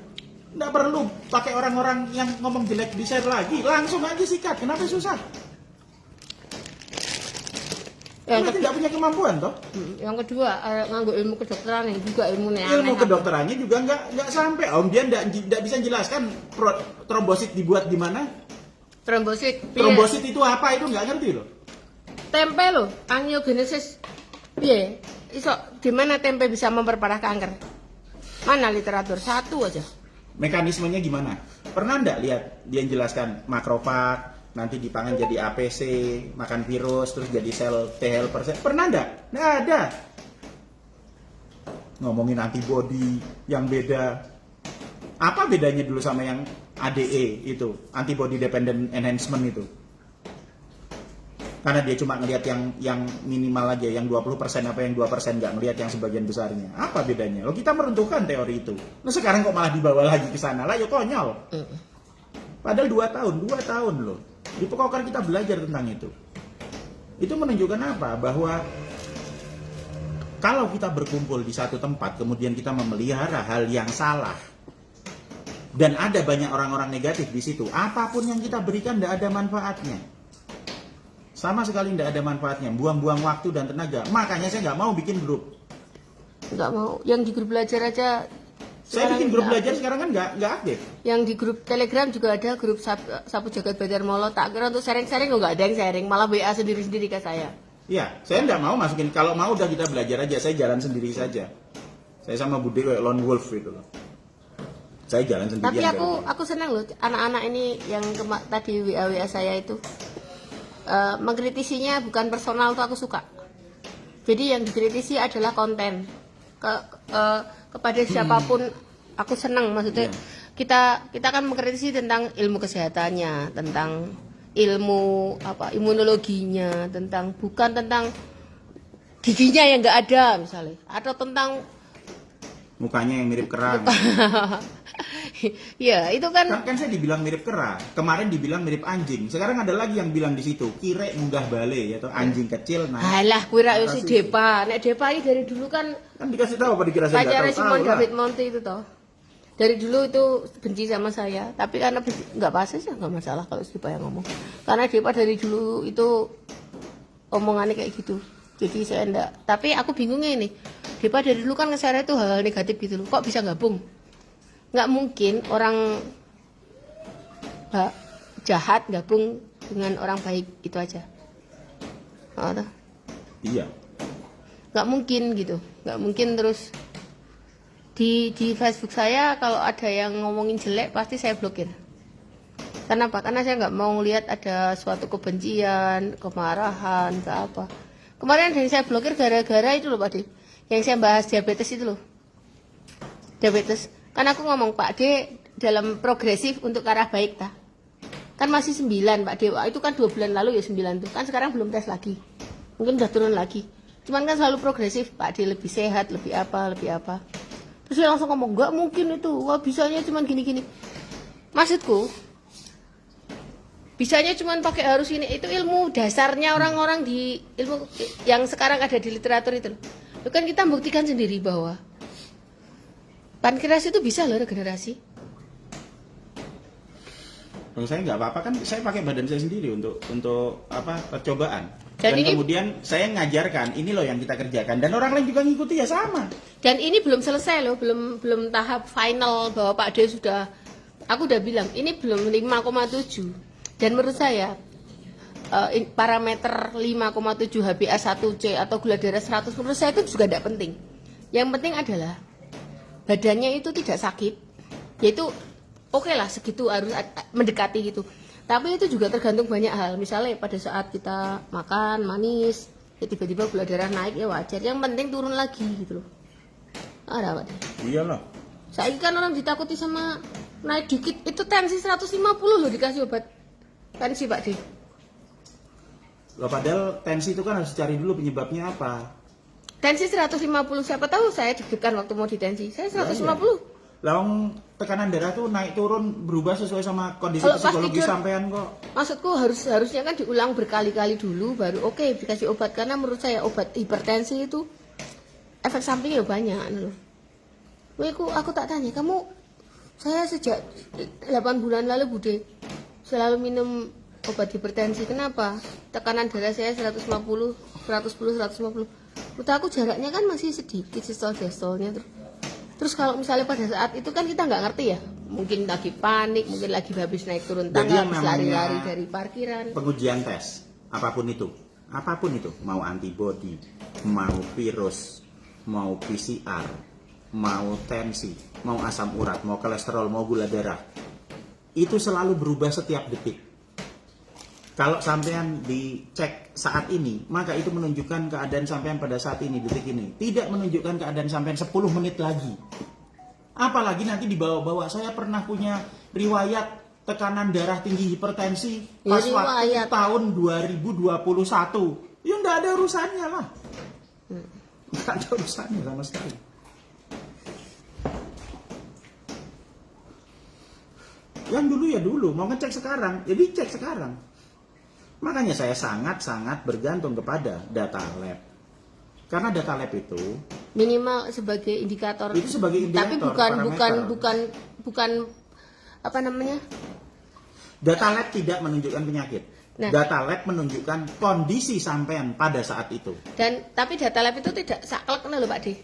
pakai orang-orang yang ngomong jelek di share lagi, langsung aja sikat. Kenapa susah? Berarti tidak punya kemampuan toh? Yang kedua, nganggo ilmu kedokteran yang juga ilmu Ilmu kedokterannya juga nggak sampai. Om dia nggak bisa jelaskan trombosit dibuat di mana? Trombosit. Trombosit itu apa? Itu nggak ngerti loh. Tempe loh, angiogenesis. Piye? Iso di mana tempe bisa memperparah kanker? Mana literatur? Satu aja. Mekanismenya gimana? Pernah nggak lihat dia jelaskan makrofag, nanti dipangan jadi APC, makan virus, terus jadi sel T helper? Pernah nggak? Nggak ada. Ngomongin antibody yang beda. Apa bedanya dulu sama yang ADE itu, antibody dependent enhancement itu? Karena dia cuma ngelihat yang minimal aja, yang 20% apa yang 2%, nggak ngelihat yang sebagian besarnya. Apa bedanya? Lo kita meruntuhkan teori itu. Nah sekarang kok malah dibawa lagi ke sana lah, ya konyol. Padahal 2 tahun loh. Di Pekoker kita belajar tentang itu. Itu menunjukkan apa? Bahwa kalau kita berkumpul di satu tempat, kemudian kita memelihara hal yang salah, dan ada banyak orang-orang negatif di situ, apapun yang kita berikan tidak ada manfaatnya. Sama sekali tidak ada manfaatnya, buang-buang waktu dan tenaga. Makanya saya nggak mau bikin grup. Nggak mau. Yang di grup belajar aja. Saya bikin grup belajar sekarang kan nggak aktif. Yang di grup Telegram juga ada grup Sapu Jagat Badar Molo. Tak kira untuk sharing-sharing nggak ada yang sharing, malah WA sendiri-sendiri ke saya. Iya, saya nggak mau masukin. Kalau mau udah kita belajar aja, saya jalan sendiri saja. Saya sama Bude kayak lone wolf gitu loh. Saya jalan sendiri. Tapi aku senang loh, anak-anak ini yang tadi WA saya itu. Mengkritisinya bukan personal tuh aku suka. Jadi yang dikritisi adalah konten. Kepada siapapun aku senang, maksudnya kita kan mengkritisi tentang ilmu kesehatannya, tentang ilmu imunologinya, bukan tentang giginya yang nggak ada misalnya, atau tentang mukanya yang mirip kerang. Ya itu kan saya dibilang mirip kera, kemarin dibilang mirip anjing, sekarang ada lagi yang bilang di situ kire munggah bale, yaitu anjing kecil. Nah, alah kira si Depa, nek Depa ini dari dulu kan dikasih tahu apa dikira saya nggak tahu. Simon David Monti itu toh. Dari dulu itu benci sama saya, tapi karena nggak pas aja, nggak masalah kalau si Depa yang ngomong. Karena Depa dari dulu itu omongannya kayak gitu. Jadi saya enggak. Tapi aku bingungnya ini, Depa dari dulu kan nge-share itu hal-hal negatif gitu loh. Kok bisa gabung? Nggak mungkin orang jahat gabung dengan orang baik itu aja. Iya. Nggak mungkin gitu. Nggak mungkin terus di Facebook saya kalau ada yang ngomongin jelek pasti saya blokir. Kenapa? Karena saya nggak mau lihat ada suatu kebencian, kemarahan, ke apa. Kemarin dari saya blokir gara-gara itu loh Pak De. Yang saya bahas diabetes itu loh. Diabetes. Kan aku ngomong Pak De dalam progresif untuk ke arah baik ta. Kan masih 9 Pak De. Itu kan 2 bulan lalu ya 9 tuh. Kan sekarang belum tes lagi. Mungkin udah turun lagi. Cuman kan selalu progresif Pak De, lebih sehat, lebih apa. Terus dia langsung ngomong, enggak mungkin itu. Wah bisanya cuman gini-gini. Maksudku bisanya cuman pakai harus ini, itu ilmu dasarnya orang-orang di ilmu yang sekarang ada di literatur itu. Itu kan kita buktikan sendiri bahwa pankreas itu bisa loh regenerasi. Kalau saya nggak apa-apa kan, saya pakai badan saya sendiri untuk percobaan. Dan ini, kemudian saya ngajarkan ini loh yang kita kerjakan, dan orang lain juga ngikuti ya sama. Dan ini belum selesai loh, belum tahap final bahwa Pak De sudah, aku udah bilang ini belum 5,7. Dan menurut saya parameter 5,7 HbA1c atau gula darah 100, menurut saya itu juga tidak penting. Yang penting adalah badannya itu tidak sakit, yaitu oke lah segitu harus mendekati gitu. Tapi itu juga tergantung banyak hal. Misalnya pada saat kita makan manis, ya tiba-tiba gula darah naik, ya wajar. Yang penting turun lagi gitu loh. Ada Pak. Iyalah. Saya kan orang ditakuti sama naik dikit itu tensi 150 loh dikasih obat tensi Pak D. Loh, padahal tensi itu kan harus cari dulu penyebabnya apa. Tensi 150, siapa tahu saya deg-degan waktu mau ditensi. Saya 150. Lawang tekanan darah tuh naik turun berubah sesuai sama kondisi Kalau pas psikologi tidur, sampean kok. Maksudku harusnya kan diulang berkali-kali dulu baru oke dikasih obat, karena menurut saya obat hipertensi itu efek sampingnya banyak loh. Aku tak tanya, saya sejak 8 bulan lalu Bude selalu minum obat hipertensi. Kenapa? Tekanan darah saya 150, 150. Menurut aku jaraknya kan masih sedikit sistol-diastolnya. Terus kalau misalnya pada saat itu kan kita nggak ngerti ya, mungkin lagi panik, mungkin lagi habis naik turun tangga, habis lari-lari dari parkiran. Pengujian tes, apapun itu, mau antibody, mau virus, mau PCR, mau tensi, mau asam urat, mau kolesterol, mau gula darah, itu selalu berubah setiap detik. Kalau sampean dicek saat ini, maka itu menunjukkan keadaan sampean pada saat ini, detik ini. Tidak menunjukkan keadaan sampean 10 menit lagi. Apalagi nanti dibawa-bawa, saya pernah punya riwayat tekanan darah tinggi hipertensi pas waktu tahun 2021. Ya enggak ada urusannya lah. Enggak ada urusannya sama sekali. Yang dulu ya dulu, mau ngecek sekarang, ya dicek sekarang. Makanya saya sangat-sangat bergantung kepada data lab. Karena data lab itu minimal sebagai indikator. Itu sebagai indikator. Tapi bukan apa namanya? Data lab tidak menunjukkan penyakit. Nah, data lab menunjukkan kondisi sampean pada saat itu. Tapi data lab itu tidak saklek loh Pak D.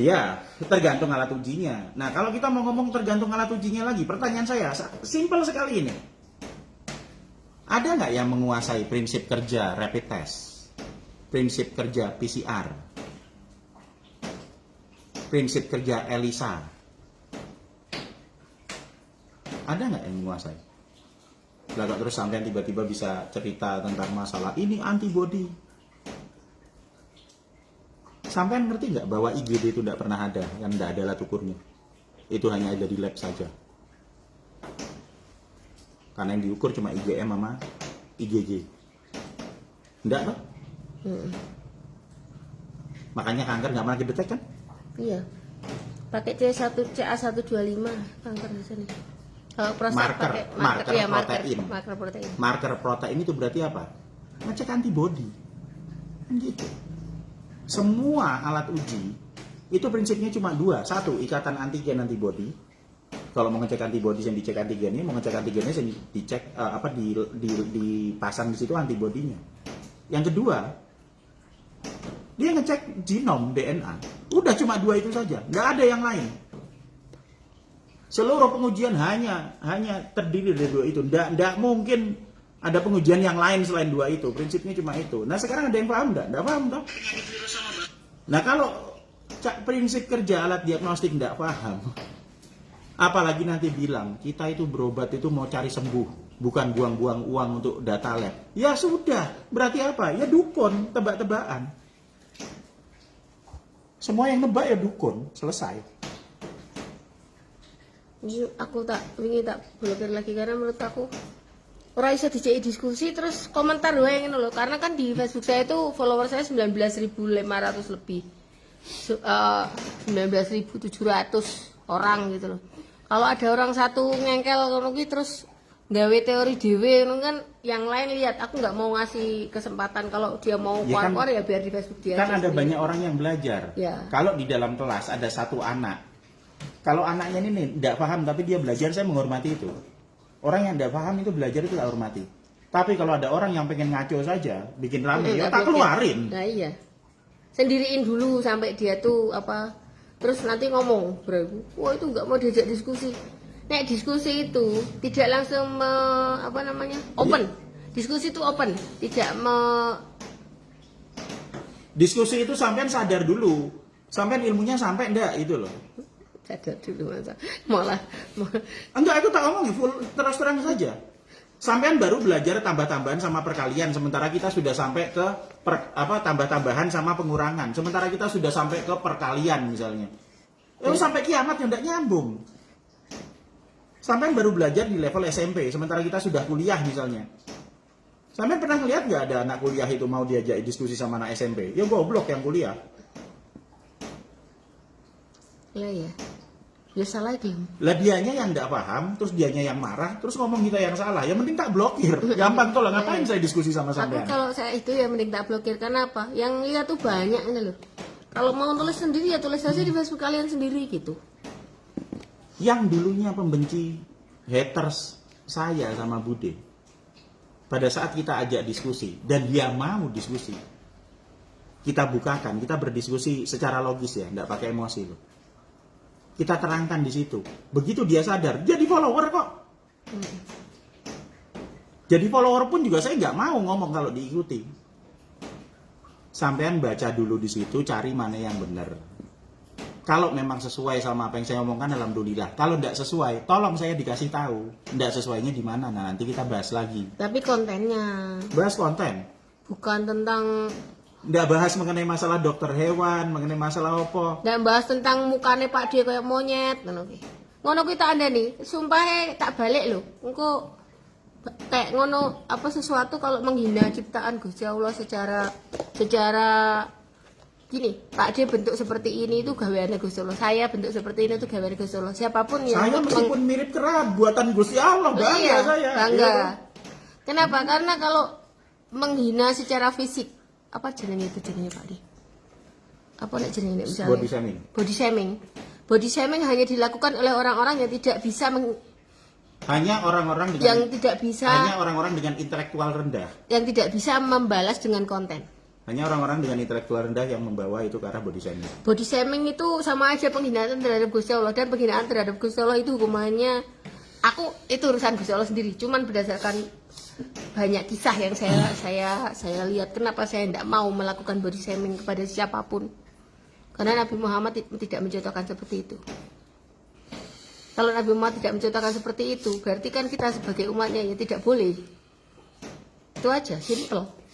Iya, tergantung alat ujinya. Nah, kalau kita mau ngomong tergantung alat ujinya lagi, pertanyaan saya simpel sekali ini. Ada nggak yang menguasai prinsip kerja rapid test, prinsip kerja PCR, prinsip kerja ELISA? Ada nggak yang menguasai? Lalu terus sampai tiba-tiba bisa cerita tentang masalah ini antibody. Sampai ngerti nggak bahwa IgD itu tidak pernah ada, kan tidak ada alat ukurnya. Itu hanya ada di lab saja. Karena yang diukur cuma IgM sama IgG. Enggak kan? Makanya kanker nggak pernah didetek kan? Iya. Pakai CA125 kanker di sini. Kalau prostat pakai marker protein. Marker protein itu berarti apa? Ngecek antibody. Kan gitu. Semua alat uji itu prinsipnya cuma dua. Satu, ikatan antigen antibody. Kalau mau ngecek antibody yang dicek antigennya, mau ngecek antigennya yang dicek dipasang di situ antibodinya. Yang kedua, dia ngecek genom DNA. Udah cuma dua itu saja, nggak ada yang lain. Seluruh pengujian hanya terdiri dari dua itu. Nggak mungkin ada pengujian yang lain selain dua itu. Prinsipnya cuma itu. Nah sekarang ada yang paham nggak? Nggak paham toh? Nah kalau prinsip kerja alat diagnostik nggak paham, apalagi nanti bilang kita itu berobat itu mau cari sembuh, bukan buang-buang uang untuk data lab. Ya sudah, berarti apa? Ya dukun, tebak-tebakan. Semua yang nebak ya dukun, selesai. Aku ingin tak blokir lagi karena menurut aku orang bisa dijai diskusi terus komentar doang ini loh. Karena kan di Facebook saya itu follower saya 19.500 lebih, 19.700 orang gitu loh. Kalau ada orang satu ngengkel ngono ki terus gawe teori dhewe ngono kan, yang lain lihat. Aku nggak mau ngasih kesempatan kalau dia mau keluar ya biar di Facebook dia. Kan ada banyak orang yang belajar. Ya. Kalau di dalam kelas ada satu anak, kalau anaknya ini tidak paham tapi dia belajar, saya menghormati itu. Orang yang tidak paham itu belajar itu tak hormati. Tapi kalau ada orang yang pengen ngaco saja, bikin rame, ya tak keluarin. Nah iya, sendiriin dulu sampai dia tuh apa. Terus nanti ngomong, wah itu nggak mau diajak diskusi. Nek diskusi itu tidak langsung open. Diskusi itu open, tidak Diskusi itu sampean sadar dulu, sampean ilmunya sampai enggak itu loh. sadar dulu masa malah Enggak, aku tak ngomong full terus terang saja. Sampean baru belajar tambah-tambahan sama perkalian, sementara kita sudah sampai ke tambah-tambahan sama pengurangan. Sementara kita sudah sampai ke perkalian misalnya. Sampai kiamat ya enggak nyambung. Sampean baru belajar di level SMP, sementara kita sudah kuliah misalnya. Sampean pernah ngeliat nggak ada anak kuliah itu mau diajak diskusi sama anak SMP? Ya goblok yang kuliah. lah ya. Ya salah dia. Lah dianya yang nggak paham, terus dianya yang marah, terus ngomong kita yang salah. Ya mending tak blokir. Gampang tuh lah, ngapain saya diskusi sama Aku sampean? kalau saya itu ya mending tak blokir, karena apa? Yang lihat tuh banyak ini loh. Kalau mau tulis sendiri ya tulis aja di Facebook kalian sendiri gitu. Yang dulunya pembenci haters saya sama Bude, pada saat kita ajak diskusi dan dia mau diskusi, kita bukakan, kita berdiskusi secara logis ya, nggak pakai emosi loh. Kita terangkan di situ. Begitu dia sadar, jadi follower kok. Jadi follower pun juga saya nggak mau ngomong kalau diikuti. Sampean baca dulu di situ, cari mana yang benar. Kalau memang sesuai sama apa yang saya omongkan, alhamdulillah. Kalau tidak sesuai, tolong saya dikasih tahu. Tidak sesuainya di mana, nah nanti kita bahas lagi. Tapi kontennya Bahas konten. bukan tentang, Nggak bahas mengenai masalah dokter hewan, mengenai masalah apa. dan bahas tentang mukanya Pak D kayak monyet ngono ki. Ngono ki tak andani, sumpah tak balik lho. Engko kayak ngono apa sesuatu kalau menghina ciptaan Gusti Allah secara gini, Pak D bentuk seperti ini itu gaweane Gusti Allah. Saya bentuk seperti ini itu gaweane Gusti Allah. Siapapun yang Saya meskipun mirip kerab, buatan Gusti Allah, bangga iya, saya. bangga. Iya. Kenapa? Karena kalau menghina secara fisik, apa jenenge itu jenenge Pak D? Apa nek jenenge misalnya? Body shaming. Body shaming. Body shaming hanya dilakukan oleh orang-orang yang tidak bisa Hanya orang-orang dengan yang tidak bisa hanya orang-orang dengan intelektual rendah. yang tidak bisa membalas dengan konten. Hanya orang-orang dengan intelektual rendah yang membawa itu ke arah body shaming. Body shaming itu sama aja penghinaan terhadap Gusti Allah, dan penghinaan terhadap Gusti Allah itu hukumannya, aku itu urusan Gusti Allah sendiri. Cuman berdasarkan banyak kisah yang saya lihat, kenapa saya tidak mau melakukan body shaming kepada siapapun. Karena Nabi Muhammad tidak mencontohkan seperti itu. Kalau Nabi Muhammad tidak mencontohkan seperti itu, berarti kan kita sebagai umatnya ya tidak boleh. Itu aja, simple.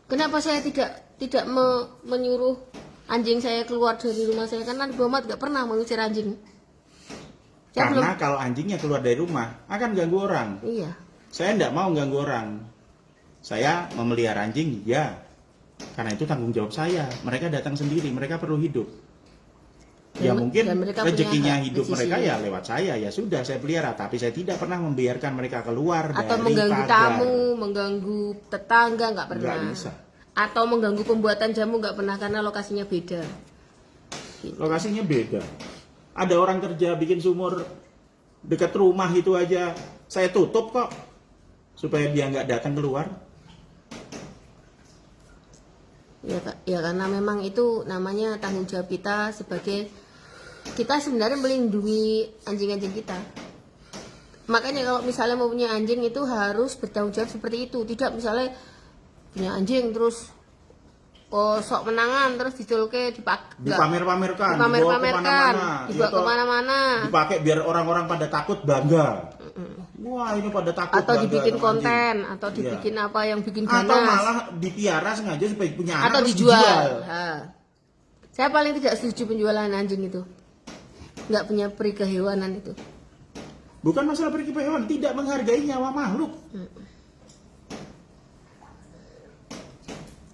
Kenapa saya tidak menyuruh anjing saya keluar dari rumah saya? Karena Nabi Muhammad nggak pernah mengusir anjing. Saya Karena kalau anjingnya keluar dari rumah akan ganggu orang. Iya. Saya tidak mau ganggu orang. Saya memelihara anjing, ya. Karena itu tanggung jawab saya. Mereka datang sendiri, mereka perlu hidup. Ya Dan mungkin mereka rezekinya punya hak hidup di mereka sisi. ya lewat saya. Ya sudah, saya pelihara. Tapi saya tidak pernah membiarkan mereka keluar Atau dari mengganggu pagar. tamu, mengganggu tetangga, nggak pernah. Nggak bisa. Atau mengganggu pembuatan jamu, nggak pernah, karena lokasinya beda. Gitu. Lokasinya beda. Ada orang kerja bikin sumur dekat rumah itu aja saya tutup kok supaya dia nggak datang keluar. Ya karena memang itu namanya tanggung jawab kita sebagai, kita sebenarnya melindungi anjing-anjing kita. Makanya kalau misalnya mau punya anjing itu harus bertanggung jawab seperti itu. Tidak misalnya punya anjing terus sok menangan terus diculke Dipamer-pamerkan, dipamer-pamerkan, dibawa Iya toh, kemana-mana, dipakai biar orang-orang pada takut bangga. Wah, ini pada takut atau bangga dibikin sama konten, anjing. atau Iya. dibikin apa yang bikin Atau ganas, malah dipiara sengaja supaya punya anak atau terus dijual. Saya paling tidak setuju penjualan anjing itu, nggak punya peri kehewanan itu. Bukan masalah pergi hewan, tidak menghargai nyawa makhluk.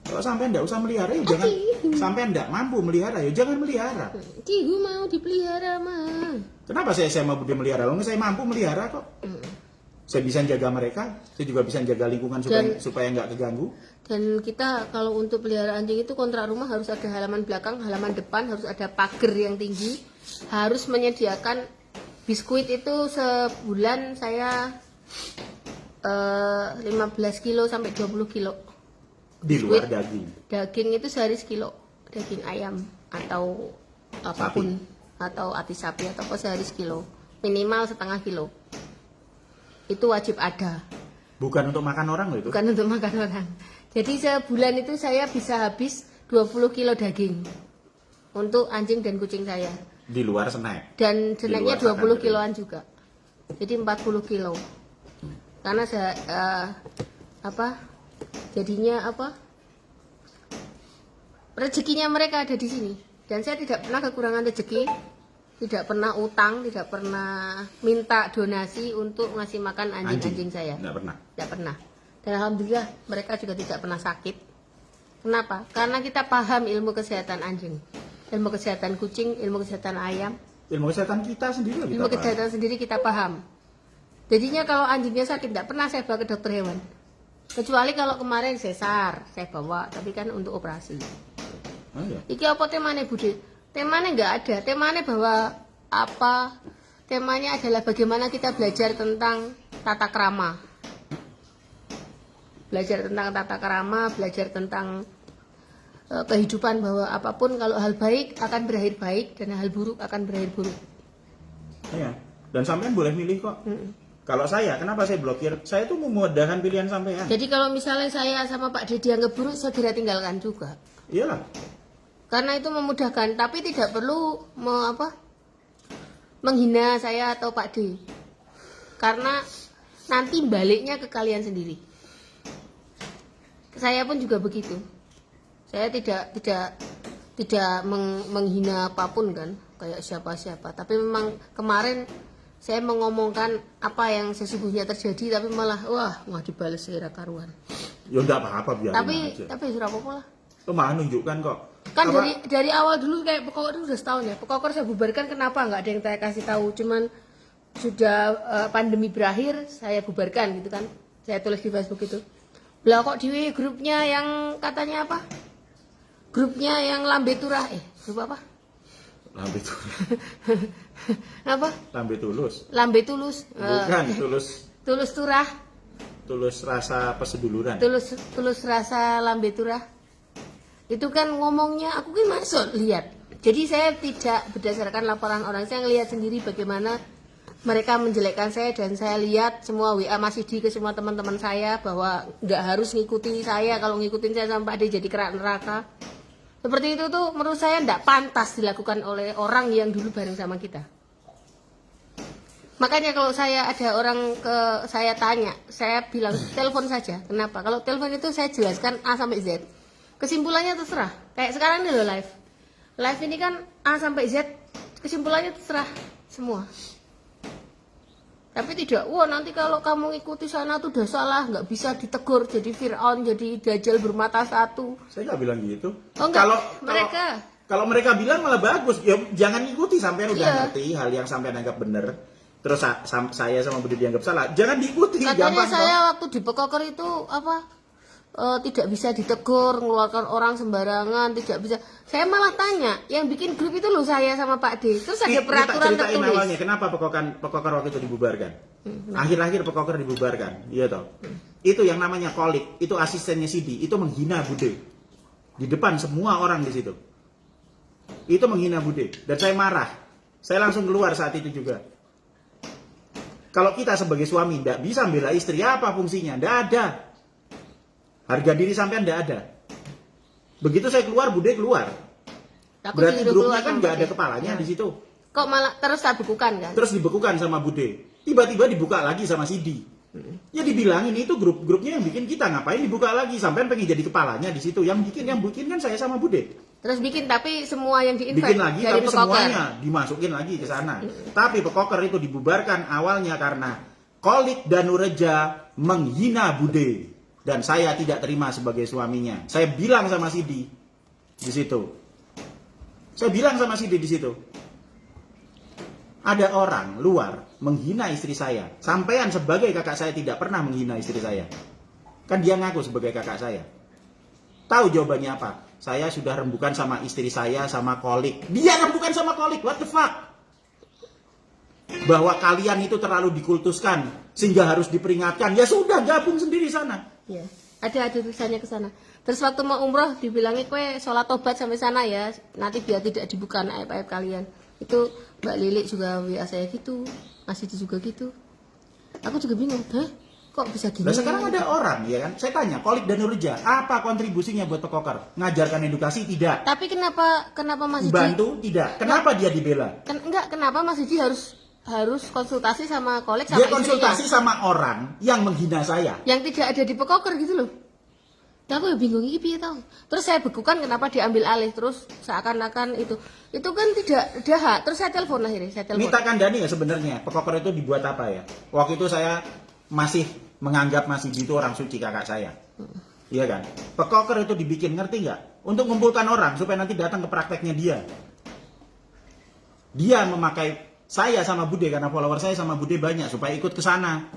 Kalau sampai nggak usah melihara ya jangan, sampai nggak mampu melihara ya jangan melihara. Cigu mau dipelihara mah. Kenapa saya mau melihara? Kalau saya mampu melihara kok. Saya bisa jaga mereka, saya juga bisa jaga lingkungan supaya nggak keganggu. Dan kita kalau untuk pelihara anjing itu kontrak rumah harus ada halaman belakang, halaman depan, harus ada pagar yang tinggi, harus menyediakan biskuit itu sebulan saya 15 kilo sampai 20 kilo. Di luar Biskuit. daging. Daging itu sehari sekilo, daging ayam atau apapun, atau ati sapi atau apa sehari sekilo, minimal setengah kilo. Itu wajib ada. Bukan untuk makan orang loh itu. Bukan untuk makan orang. Jadi sebulan itu saya bisa habis 20 kilo daging untuk anjing dan kucing saya. Di luar snack. Dan Di snacknya luar 20 sana, kiloan juga. Jadi 40 kilo. Karena saya jadinya rezekinya mereka ada di sini. Dan saya tidak pernah kekurangan rezeki, tidak pernah utang, tidak pernah minta donasi untuk ngasih makan anjing-anjing saya. Nggak pernah. Tidak pernah. Dan alhamdulillah mereka juga tidak pernah sakit. Kenapa? Karena kita paham ilmu kesehatan anjing, ilmu kesehatan kucing, ilmu kesehatan ayam, Ilmu kesehatan kita sendiri loh, ilmu kita kesehatan sendiri kita paham. Jadinya kalau anjingnya sakit tidak pernah saya bawa ke dokter hewan. Kecuali kalau kemarin sesar saya bawa, tapi kan untuk operasi. Oh, iya. Iki apa temanya Budi? Temanya nggak ada. Temanya bahwa apa? Temanya adalah bagaimana kita belajar tentang tata krama. Belajar tentang tata krama, belajar tentang kehidupan, bahwa apapun kalau hal baik akan berakhir baik dan hal buruk akan berakhir buruk. Iya. Dan sampean boleh milih kok. Kalau saya, kenapa saya blokir? Saya tuh memudahkan pilihan sampean. Jadi kalau misalnya saya sama Pak Dedi anggap buruk, segera tinggalkan juga. Iyalah. Karena itu memudahkan, tapi tidak perlu menghina saya atau Pak D. Karena nanti baliknya ke kalian sendiri. Saya pun juga begitu. Saya tidak menghina apapun kan, kayak siapa-siapa. Tapi memang kemarin saya mengomongkan apa yang sesungguhnya terjadi, tapi malah wah dibales saya karuan. Ya enggak apa-apa biarin aja. Tapi sudah apa-apa lah. Itu malah nunjukkan kok. Kan Apa? dari awal dulu kayak Pekoker itu udah setahun ya. Pekoker saya bubarkan, kenapa nggak ada yang saya kasih tahu? Cuman sudah pandemi berakhir saya bubarkan gitu kan. Saya tulis di Facebook itu. Lah kok di grupnya yang katanya apa? Grupnya yang lambe turah, grup apa? Lambe tulus. Apa? Lambe tulus. Lambe tulus. Bukan tulus. Tulus turah. Tulus rasa perseduluran. Tulus rasa lambe turah. Itu kan ngomongnya aku kan masuk lihat. Jadi saya tidak berdasarkan laporan orang, saya ngelihat sendiri bagaimana mereka menjelekkan saya, dan saya lihat semua WA masih di ke semua teman-teman saya bahwa nggak harus ngikutin saya, kalau ngikutin saya sampai dia jadi kerak neraka. Seperti itu tuh menurut saya tidak pantas dilakukan oleh orang yang dulu bareng sama kita. Makanya kalau saya ada orang saya tanya, saya bilang telepon saja. Kenapa? Kalau telepon itu saya jelaskan A sampai Z. Kesimpulannya terserah. Kayak sekarang ini loh live. Live ini kan A sampai Z, kesimpulannya terserah semua. Tapi tidak, nanti kalau kamu ikuti sana tuh udah salah, nggak bisa ditegur, jadi Fir'aun, jadi Dajjal bermata satu. Saya nggak bilang gitu. Oh enggak, Kalau mereka bilang malah bagus, ya jangan ikuti sampai udah Iya. ngerti hal yang sampai anggap bener. Terus saya sama Budi dianggap salah, jangan diikuti. Katanya Gampang saya kok. waktu di Pekoker itu tidak bisa ditegur, ngeluarkan orang sembarangan, tidak bisa. Saya malah tanya, yang bikin grup itu loh saya sama Pak D. Terus ada peraturan Ceritain tertulis. awalnya, kenapa Pekoker waktu itu dibubarkan? Akhir-akhir Pekoker dibubarkan, iya toh. Itu yang namanya Kolik, itu asistennya Sidi, itu menghina Bude. Di depan semua orang di situ. Itu menghina Bude, dan saya marah. Saya langsung keluar saat itu juga. Kalau kita sebagai suami tidak bisa membela istri, apa fungsinya? Tidak ada. Harga diri sampean tidak ada. Begitu saya keluar, Bude keluar. Aku Berarti disuruh grupnya keluar kan sama nggak Pak ada D. kepalanya Ya. di situ. Kok malah terus tak bukukan kan? Terus dibekukan sama Bude. Tiba-tiba dibuka lagi sama Sidi. Ya dibilangin itu grupnya yang bikin kita, ngapain dibuka lagi? Sampean pengen jadi kepalanya di situ. Yang bikin kan saya sama Bude. Terus bikin, tapi semua yang di-invite Bikin lagi dari tapi Pekoker. semuanya dimasukin lagi ke sana. Tapi Pekoker itu dibubarkan awalnya karena Kolik dan Nureja menghina Bude. Dan saya tidak terima sebagai suaminya. Saya bilang sama Sidi di situ. Saya bilang sama Sidi di situ. Ada orang luar menghina istri saya. Sampean sebagai kakak saya tidak pernah menghina istri saya. Kan dia ngaku sebagai kakak saya. Tahu jawabannya apa? Saya sudah rembukan sama istri saya sama Kolik. Dia rembukan sama Kolik. What the fuck? Bahwa kalian itu terlalu dikultuskan sehingga harus diperingatkan. Ya sudah, gabung sendiri sana. Ya, ada tulisannya ke sana. Terus waktu mau umroh dibilangin kue sholat tobat sampai sana ya, nanti biar tidak dibuka aib-aib kalian. Itu Mbak Lilik juga WA saya gitu, Mas Sidi juga gitu. Aku juga bingung, kok kok bisa gini? Nah sekarang ada orang ya kan, saya tanya Kholik Danureja, apa kontribusinya buat Pekoker? Ngajarkan edukasi? Tidak. Tapi kenapa Mas Didi? Bantu? Tidak. Kenapa dia dibela? Enggak, kenapa Mas Didi harus konsultasi sama Kholik sama Dia konsultasi istrinya? sama orang yang menghina saya. Yang tidak ada di Pekoker gitu loh. Nah, aku ya bingung ini piye tau. Terus saya bekukan kenapa diambil alih, terus seakan-akan itu kan tidak ada hak. Terus saya telepon akhirnya, Mita Kandani ya sebenarnya Pekoker itu dibuat apa ya? Waktu itu saya masih menganggap Mas Didi itu orang suci kakak saya. Iya kan? Pekoker itu dibikin, ngerti nggak? Untuk mengumpulkan orang supaya nanti datang ke prakteknya dia. Dia memakai saya sama Bude karena follower saya sama Bude banyak supaya ikut ke sana.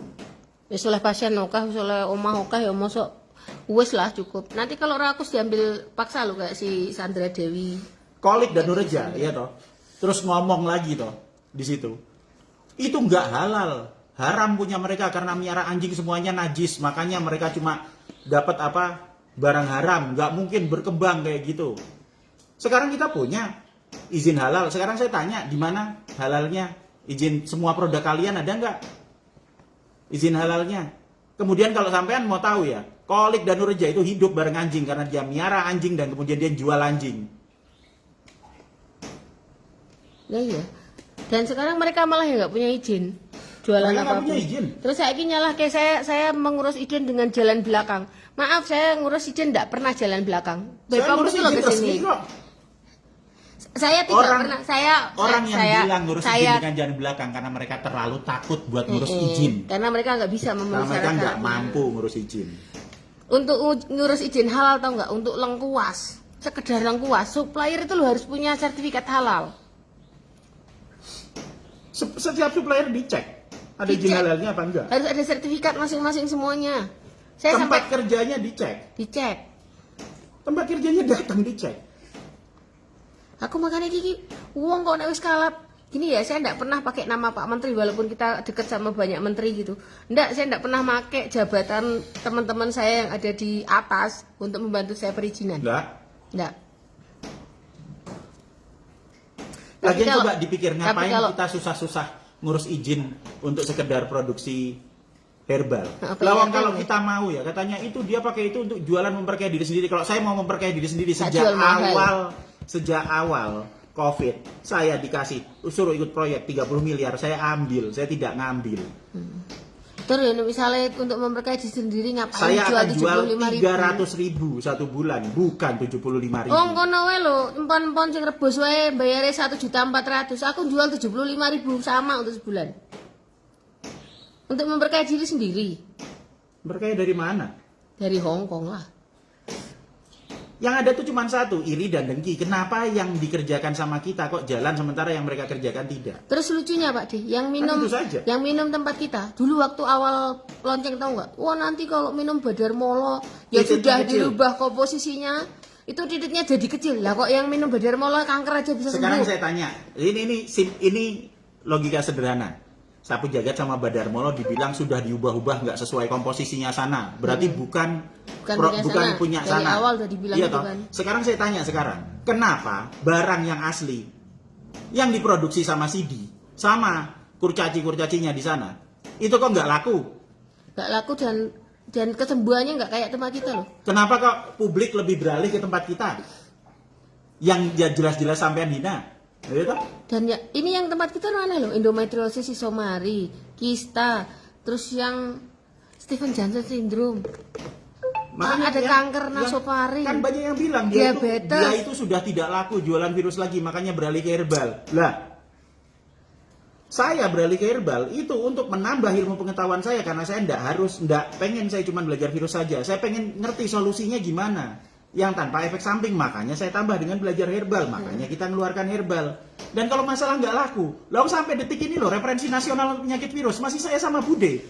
Wis oleh pasien okah, wis oleh omah okah ya mosok wis lah cukup. Nanti kalau rakus diambil paksa lo kayak si Sandra Dewi. Kholik Danureja, ya toh. Terus ngomong lagi toh di situ. Itu nggak halal, haram punya mereka karena miara anjing semuanya najis, makanya mereka cuma dapat apa barang haram, nggak mungkin berkembang kayak gitu. Sekarang kita punya izin halal. Sekarang saya tanya di mana halalnya? Izin semua produk kalian ada nggak? Izin halalnya. Kemudian kalau sampean mau tahu ya, Kholik Danureja itu hidup bareng anjing karena dia miara anjing dan kemudian dia jual anjing. Ya iya. Dan sekarang mereka malah ya nggak punya izin jualan Mereka nggak apapun. punya izin. Terus saya ini nyalah kayak saya mengurus izin dengan jalan belakang. Maaf, saya ngurus izin tidak pernah jalan belakang. Saya Bapak ngurus itu loh izin ke resmi sini. kok. Saya tidak pernah. Orang yang saya, bilang ngurus saya, izin dengan jalan belakang karena mereka terlalu takut buat ngurus izin. Karena mereka nggak bisa Karena memenuhi mereka nggak syarat-syaratnya. mampu ngurus izin. Untuk ngurus izin halal tau nggak? Untuk lengkuas, sekedar lengkuas, supplier itu lo harus punya sertifikat halal. Setiap supplier dicek ada izin Dicek. halalnya apa enggak. Harus ada sertifikat masing-masing semuanya. Saya Tempat sampai kerjanya dicek. dicek. Tempat kerjanya datang dicek. Aku makanya gigi, uang kok nek wis kalap. Gini ya, saya enggak pernah pakai nama Pak Menteri walaupun kita deket sama banyak menteri gitu. Saya enggak pernah pakai jabatan teman-teman saya yang ada di atas untuk membantu saya perizinan. Enggak. Lagian kalau- coba dipikir ngapain kalau- kita susah-susah ngurus izin untuk sekedar produksi herbal. Apa Lawang ya, kalau apa ya? kita mau ya, katanya itu dia pakai itu untuk jualan memperkaya diri sendiri. Kalau saya mau memperkaya diri sendiri Tak sejak jual mahal. awal COVID, saya dikasih suruh ikut proyek 30 miliar, saya ambil, saya tidak ngambil. Terus ya, misalnya untuk memperkaya diri sendiri ngapain Saya akan jual 75.000? 300.000 satu bulan, bukan 75.000. Oh, kono wae lho, empon-empon sing rebus wae bayare 1.400.000. Aku jual 75.000 sama untuk sebulan. Untuk memperkaya diri sendiri. Berkaya dari mana? Dari Hong Kong lah. Yang ada tuh cuma satu, iri dan dengki. Kenapa yang dikerjakan sama kita kok jalan sementara yang mereka kerjakan tidak? Terus lucunya Pak De, yang minum itu saja. yang minum tempat kita dulu waktu awal lonceng tahu nggak? Wah nanti kalau minum Badar Molo ya Titiknya sudah kecil. dirubah komposisinya itu titiknya jadi kecil lah. Kok yang minum Badar Molo kanker aja bisa Sekarang sembuh? saya tanya, ini logika sederhana. Sapu jagat sama Badar Molo dibilang sudah diubah-ubah nggak sesuai komposisinya sana. Berarti bukan Bukan punya Dari sana. awal udah dibilang Iya gitu toh? kan. Sekarang saya tanya kenapa barang yang asli yang diproduksi sama Sidi sama kurcaci-kurcacinya di sana itu kok nggak laku? Nggak laku dan kesembuhannya nggak kayak tempat kita loh. Kenapa kok publik lebih beralih ke tempat kita? Yang jelas-jelas sampean hina. Ya toh? Dan ya ini yang tempat kita mana loh? Endometriosis, isomari, kista, terus yang Stephen Johnson syndrome. Ada kanker nasofaring. Kan banyak yang bilang Diabetes. dia itu sudah tidak laku jualan virus lagi, makanya beralih ke herbal. Lah, saya beralih ke herbal itu untuk menambah ilmu pengetahuan saya karena saya enggak pengen saya cuma belajar virus saja. Saya pengen ngerti solusinya gimana yang tanpa efek samping, makanya saya tambah dengan belajar herbal, makanya kita ngeluarkan herbal. Dan kalau masalah nggak laku, lalu sampai detik ini loh referensi nasional untuk penyakit virus masih saya sama Bude,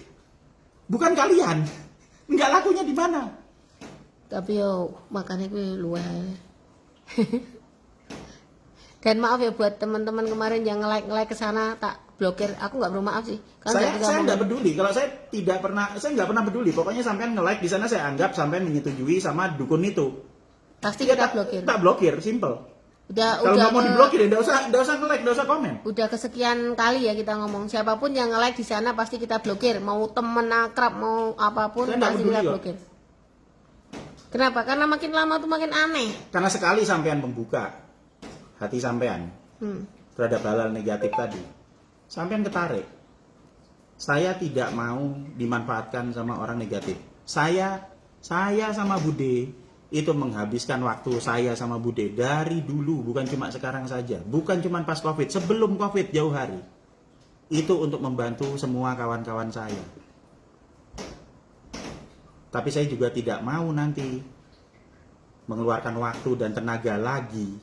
bukan kalian. Nggak lakunya di mana? Tapi yo makannya gue luwe. Dan maaf ya buat teman-teman kemarin yang nge-like ke sana tak blokir. Aku nggak bermaaf sih. Kan Saya ngomong. nggak peduli. Kalau saya nggak pernah peduli. Pokoknya sampean nge-like di sana saya anggap sampean menyetujui sama dukun itu. Pasti Ya, kita blokir. Tak blokir, simple. Kalau nggak mau diblokir, ya nggak usah nge-like, nggak usah komen. Udah kesekian kali ya kita ngomong, siapapun yang nge-like di sana pasti kita blokir, mau temen akrab mau apapun Saya nggak pasti peduli kita kok. blokir. Kenapa? Karena makin lama tuh makin aneh. Karena sekali sampean membuka hati sampean terhadap hal negatif tadi, sampean ketarik. Saya tidak mau dimanfaatkan sama orang negatif. Saya sama Bude itu menghabiskan waktu saya sama Bude dari dulu, bukan cuma sekarang saja, bukan cuma pas Covid, sebelum Covid jauh hari. Itu untuk membantu semua kawan-kawan saya. Tapi saya juga tidak mau nanti mengeluarkan waktu dan tenaga lagi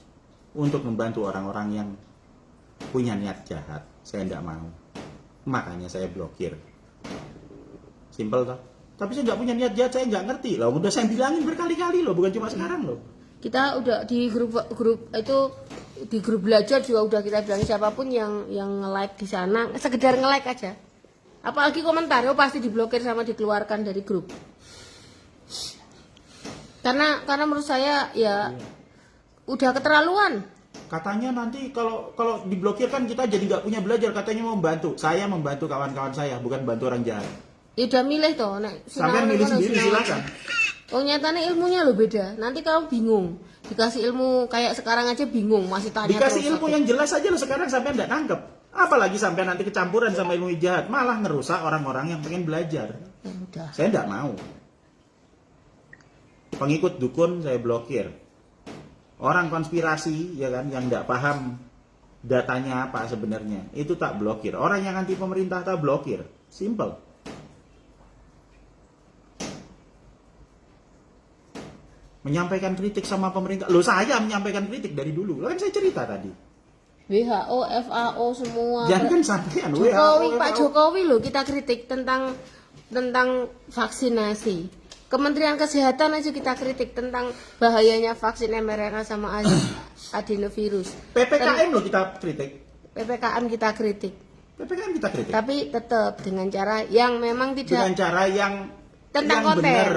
untuk membantu orang-orang yang punya niat jahat. Saya tidak mau. Makanya saya blokir. Simpel toh. Tapi saya nggak punya niat jahat, saya nggak ngerti. Loh, udah saya bilangin berkali-kali loh, bukan cuma sekarang loh. Kita udah di grup itu, di grup belajar juga udah kita bilang siapapun yang nge-like di sana, sekedar nge-like aja. Apalagi komentar, pasti diblokir sama dikeluarkan dari grup. Karena menurut saya ya udah keterlaluan. Katanya nanti kalau diblokir kan kita jadi nggak punya belajar. Katanya mau membantu. Saya membantu kawan-kawan saya, bukan bantu orang jahat. Ya udah milih toh, Sampai milih sendiri silakan. Oh nyatanya ilmunya lo beda. Nanti kamu bingung. Dikasih ilmu kayak sekarang aja bingung, masih tanya Dikasih terus ilmu aku. yang jelas aja lo sekarang sampai nggak nangkep. Apalagi sampai nanti kecampuran sama ilmu jahat, malah ngerusak orang-orang yang pengen belajar. Ya udah. Saya nggak mau. Pengikut dukun saya blokir. Orang konspirasi ya kan yang nggak paham datanya apa sebenarnya, itu tak blokir. Orang yang anti pemerintah tak blokir. Simple. Menyampaikan kritik sama pemerintah. Loh, saya menyampaikan kritik dari dulu. Kan saya cerita tadi. WHO, FAO semua. Jangan sampean Jokowi, WHO. Pak Jokowi loh kita kritik tentang vaksinasi. Kementerian Kesehatan aja kita kritik tentang bahayanya vaksin mRNA sama adenovirus. PPKM loh kita kritik. PPKM kita kritik. PPKM kita kritik. Tapi tetap dengan cara yang memang Dengan tidak cara yang tentang konten. benar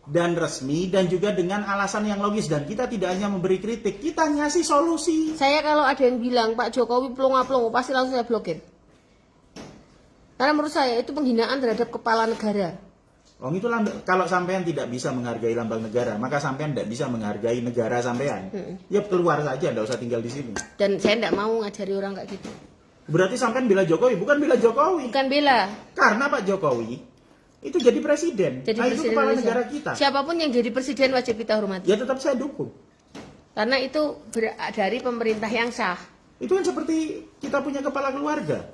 dan resmi dan juga dengan alasan yang logis, dan kita tidak hanya memberi kritik, kita ngasih solusi. Saya kalau ada yang bilang Pak Jokowi pelongo-pelongo pasti langsung saya blokir. Karena menurut saya itu penghinaan terhadap kepala negara. Oh, itu kalau sampean tidak bisa menghargai lambang negara, maka sampean tidak bisa menghargai negara sampean. Ya keluar saja, tidak usah tinggal di sini. Dan saya tidak mau ngajari orang kayak gitu. Berarti sampean bela Jokowi, bukan bela Jokowi. Bukan bela. Karena Pak Jokowi itu jadi presiden. Jadi Itu presiden kepala Indonesia. negara kita. Siapapun yang jadi presiden wajib kita hormati. Ya tetap saya dukung. Karena itu dari pemerintah yang sah. Itu kan seperti kita punya kepala keluarga.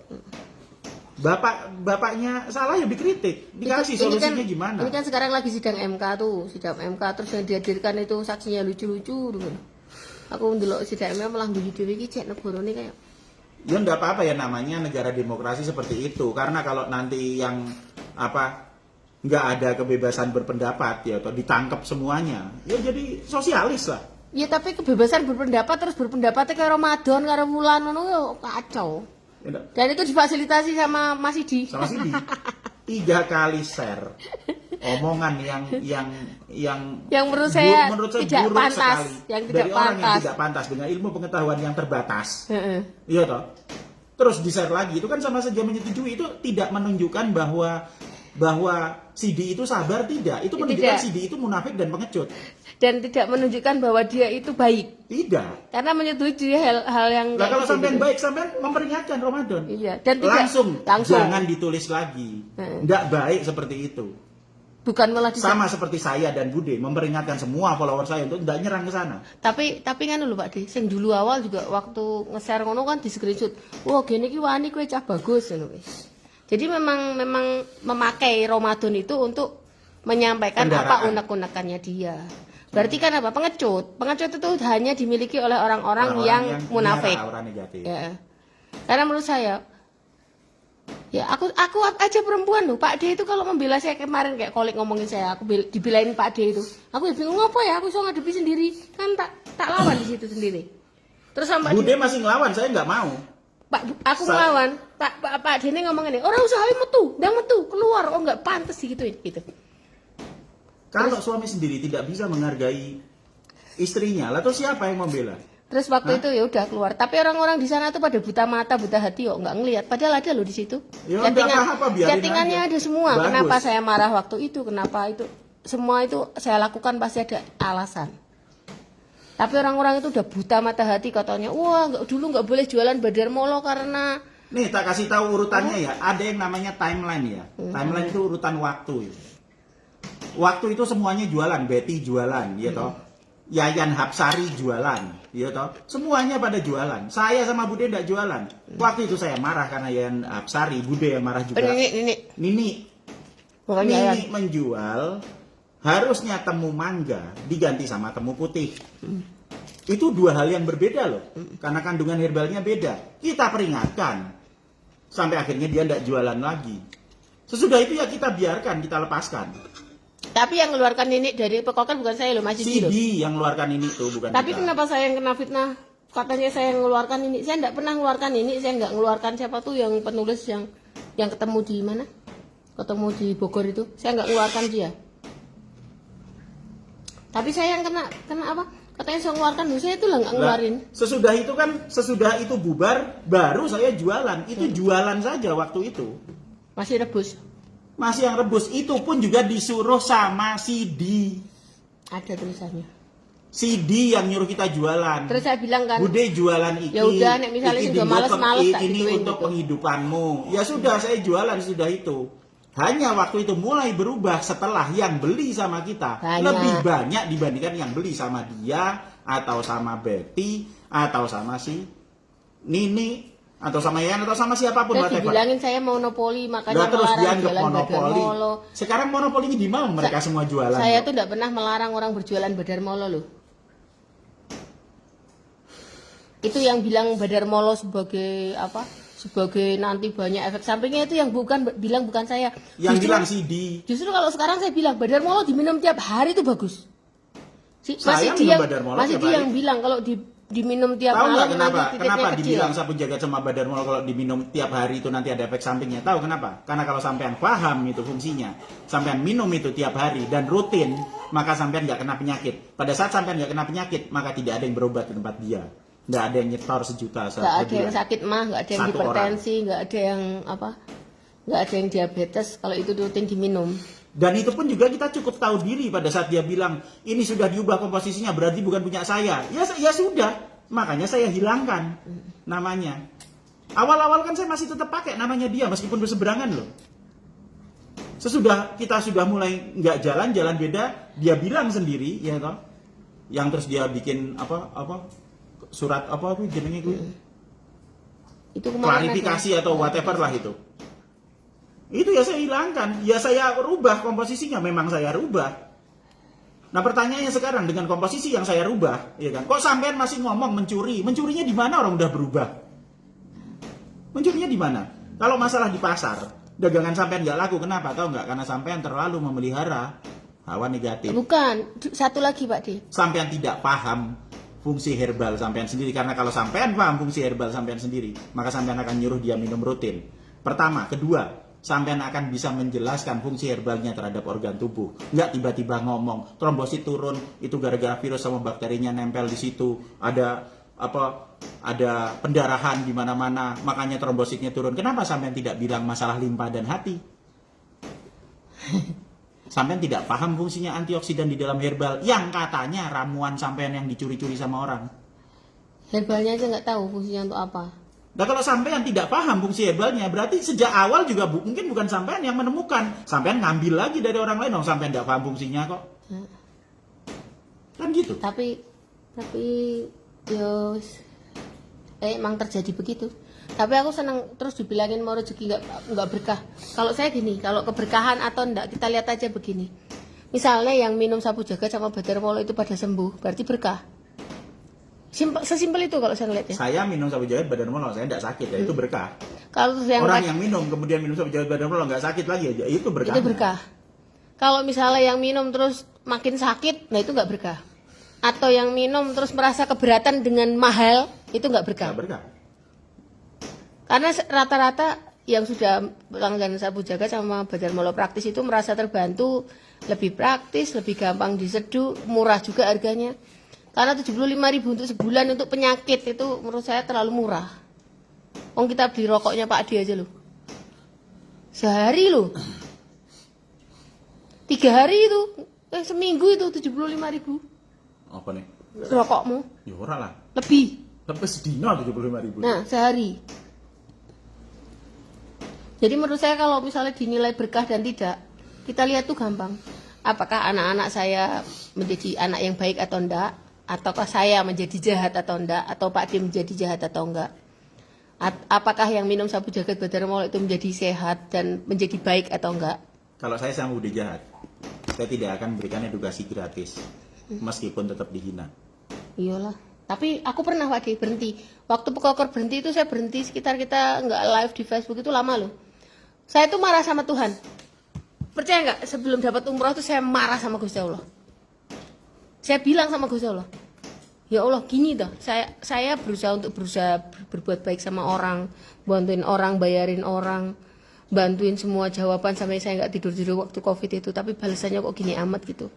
Bapaknya salah ya dikritik, dikasih solusinya gimana. Ini kan sekarang lagi sidang MK tuh, sidang MK terus yang dihadirkan itu saksinya lucu-lucu dulu. Aku ndelok sidang MK malah guyu dhewe iki cek negarane kayak. Ya enggak apa-apa ya, namanya negara demokrasi seperti itu. Karena kalau nanti yang nggak ada kebebasan berpendapat ya atau ditangkap semuanya, ya jadi sosialis lah. Ya tapi kebebasan berpendapat terus berpendapatnya kayak Ramadan karo wulan ngono yo kacau. Ya, enggak? Dan itu difasilitasi sama Mas Idi. Sama Sidi 3 kali share omongan yang menurut saya tidak buruk pantas, sekali yang dari tidak orang yang pantas. tidak pantas dengan ilmu pengetahuan yang terbatas. Heeh. Iya toh. Terus di-share lagi, itu kan sama saja menyetujui. Itu tidak menunjukkan bahwa Sidi itu sabar, tidak. Itu menunjukkan Tidak. Sidi itu munafik dan pengecut. Dan tidak menunjukkan bahwa dia itu baik. Tidak. Karena menyetujui hal yang Nah, kayak kalau gitu. sampean baik, sampean memperingatkan Ramadan. Iya, dan tidak Langsung. langsung. Jangan ditulis lagi. Nggak baik seperti itu. Bukan malah Sama seperti saya dan Bude memperingatkan semua follower saya untuk tidak nyerang ke sana. tapi kan dulu Pak De, sing dulu awal juga waktu nge-share ngono kan di screenshot. Wah, gini ki wani kowe cah bagus ngono wis. Jadi memang memakai Ramadan itu untuk menyampaikan apa Kendaraan. unek-unekannya dia. Berarti kan apa? Pengecut. Pengecut itu hanya dimiliki oleh orang-orang yang munafik. punya aura negatif. Ya. Karena menurut saya ya aku aja perempuan loh. Pak D itu kalau membela saya kemarin kayak kolik ngomongin saya, aku dibelain Pak D itu. Aku ya bingung apa ya, aku iso ngadepi sendiri. Kan tak lawan di situ sendiri. Terus sama Bude masih ngelawan, saya nggak mau. aku ngelawan. Pak D ini ngomong ini, orang usaha metu, ndang metu, keluar, oh nggak pantas digituin gitu. Kalau suami sendiri tidak bisa menghargai istrinya, lalu siapa yang membela? Terus waktu itu ya udah keluar. Tapi orang-orang di sana tuh pada buta mata, buta hati kok nggak ngelihat. Padahal ada loh di situ. Ya udah apa, biarin Chattingannya aja. ada semua. Bagus. Kenapa saya marah waktu itu? Kenapa itu? Semua itu saya lakukan pasti ada alasan. Tapi orang-orang itu udah buta mata hati katanya. Wah, dulu nggak boleh jualan Badar Molo karena Nih, tak kasih tahu urutannya ya. Ada yang namanya timeline ya. Timeline itu urutan waktu. Waktu itu semuanya jualan, Betty jualan, ya toh. Yayan Hapsari jualan, ya toh. Semuanya pada jualan. Saya sama Bude enggak jualan. Waktu itu saya marah karena Yayan Hapsari, Bude yang marah juga. Nini menjual, harusnya temu mangga diganti sama temu putih. Itu dua hal yang berbeda loh. Karena kandungan herbalnya beda. Kita peringatkan. Sampai akhirnya dia tidak jualan lagi. Sesudah itu ya kita biarkan, kita lepaskan. Tapi yang mengeluarkan ini dari pekokan bukan saya loh, masih CD yang mengeluarkan ini tuh bukan Tapi kita. kenapa saya yang kena fitnah? Katanya saya yang mengeluarkan ini. Saya tidak pernah mengeluarkan ini. Saya nggak mengeluarkan siapa tuh yang penulis yang ketemu di mana? Ketemu di Bogor itu. Saya nggak mengeluarkan dia. Tapi saya yang kena apa? Katanya saya mengeluarkan, saya itu lah nggak ngeluarin. Sesudah itu bubar, baru saya jualan. Itu jualan saja waktu itu. Masih rebus. Masih yang rebus. Itu pun juga disuruh sama CD. Ada tulisannya. CD yang nyuruh kita jualan. Terus saya bilang kan, Bude jualan iki. Ya udah, nek misalnya iki sudah males-males tak ini gituin untuk gitu. penghidupanmu. Ya sudah, saya jualan sudah itu. Hanya waktu itu mulai berubah setelah yang beli sama kita lebih banyak dibandingkan yang beli sama dia atau sama Betty atau sama si Nini atau sama Yan atau sama siapapun. Terus dibilangin saya monopoli, makanya terus melarang dianggap jualan Badar monopoli. Molo. Sekarang monopolinya di mana mereka semua jualan? Saya kok? tuh tidak pernah melarang orang berjualan Badar Molo loh. Itu yang bilang Badar Molo sebagai apa? Sebagai nanti banyak efek sampingnya itu yang bilang bukan saya. Yang bilang CD. Justru kalau sekarang saya bilang Badar Molo diminum tiap hari itu bagus. Saya minum Badar Molo masih tiap dia hari. yang bilang kalau diminum tiap Tahu nggak malam kenapa? nanti titiknya Kenapa kecil. dibilang sabun jagat sama Badar Molo kalau diminum tiap hari itu nanti ada efek sampingnya? Tahu kenapa? Karena kalau sampean paham itu fungsinya, sampean minum itu tiap hari dan rutin, maka sampean nggak kena penyakit. Pada saat sampean nggak kena penyakit, maka tidak ada yang berobat di tempat dia. Nggak ada yang nyetor sejuta. Nggak ada yang sakit mah, nggak ada yang hipertensi, nggak ada yang apa, nggak ada yang diabetes kalau itu rutin diminum. Dan itu pun juga kita cukup tahu diri pada saat dia bilang ini sudah diubah komposisinya berarti bukan punya saya. Ya sudah, makanya saya hilangkan namanya. Awal-awal kan saya masih tetap pakai namanya dia meskipun berseberangan loh. Sesudah kita sudah mulai nggak jalan beda, dia bilang sendiri ya toh, yang terus dia bikin apa surat apa tuh jenenge gue. Itu kemarin Klarifikasi atau whatever lah itu. Itu ya saya hilangkan, ya saya rubah komposisinya, memang saya rubah. Nah pertanyaannya sekarang dengan komposisi yang saya rubah, ya kan? Kok sampean masih ngomong mencuri? Mencurinya di mana orang udah berubah? Mencurinya di mana? Kalau masalah di pasar, dagangan sampean nggak laku, kenapa? Tahu nggak? Karena sampean terlalu memelihara hawa negatif. Bukan, satu lagi Pak D. Sampean tidak paham fungsi herbal sampean sendiri, karena kalau sampean paham fungsi herbal sampean sendiri, maka sampean akan nyuruh dia minum rutin. Pertama, kedua, sampean akan bisa menjelaskan fungsi herbalnya terhadap organ tubuh. Nggak tiba-tiba ngomong trombosit turun itu gara-gara virus sama bakterinya nempel di situ. Ada pendarahan di mana-mana, makanya trombositnya turun. Kenapa sampean tidak bilang masalah limpa dan hati? Sampean tidak paham fungsinya antioksidan di dalam herbal yang katanya ramuan sampean yang dicuri-curi sama orang. Herbalnya aja nggak tahu fungsinya untuk apa. Nah kalau sampean tidak paham fungsi herbalnya, berarti sejak awal juga mungkin bukan sampean yang menemukan. Sampean ngambil lagi dari orang lain, dong sampean tidak paham fungsinya kok. Kan gitu. Tapi emang terjadi begitu. Tapi aku senang terus dibilangin mau rezeki nggak berkah. Kalau saya gini, kalau keberkahan atau enggak kita lihat aja begini. Misalnya yang minum sapu jagat sama Badar Molo itu pada sembuh, berarti berkah. Sesimpel itu kalau saya ngeliatnya. Saya minum sapu jagat Badar Molo, saya tidak sakit ya, itu berkah. Kalau orang yang minum kemudian minum sapu jagat Badar Molo nggak sakit lagi aja, itu berkah. Itu berkah. Kalau misalnya yang minum terus makin sakit, nah itu nggak berkah. Atau yang minum terus merasa keberatan dengan mahal, itu nggak berkah. Nggak berkah. Karena rata-rata yang sudah pelanggan sapu jagat sama Badar Molo praktis itu merasa terbantu, lebih praktis, lebih gampang diseduh, murah juga harganya. Karena 75.000 untuk sebulan untuk penyakit itu menurut saya terlalu murah. Wong kita beli rokoknya Pak Adi aja loh. Sehari loh. 3 hari itu, seminggu itu 75.000. Apa nih? Rokokmu Ya ora lah. lebih. Tapi sedino 75.000. Nah, sehari. Jadi menurut saya kalau misalnya dinilai berkah dan tidak, kita lihat tuh gampang. Apakah anak-anak saya menjadi anak yang baik atau enggak? Ataukah saya menjadi jahat atau enggak? Atau Pak D menjadi jahat atau enggak? Apakah yang minum sabu jagat badar maula itu menjadi sehat dan menjadi baik atau enggak? Kalau saya sama Bude jahat, saya tidak akan memberikan edukasi gratis, meskipun tetap dihina. Iyalah. Tapi aku pernah Pak D berhenti. Waktu Pekokor berhenti itu saya berhenti sekitar kita nggak live di Facebook itu lama loh. Saya tuh marah sama Tuhan. Percaya nggak? Sebelum dapat umroh tuh saya marah sama Gusti Allah. Saya bilang sama Gusti Allah, ya Allah gini dah. Saya berusaha berbuat baik sama orang, bantuin orang, bayarin orang, bantuin semua jawaban sampai saya nggak tidur waktu COVID itu. Tapi balasannya kok gini amat gitu.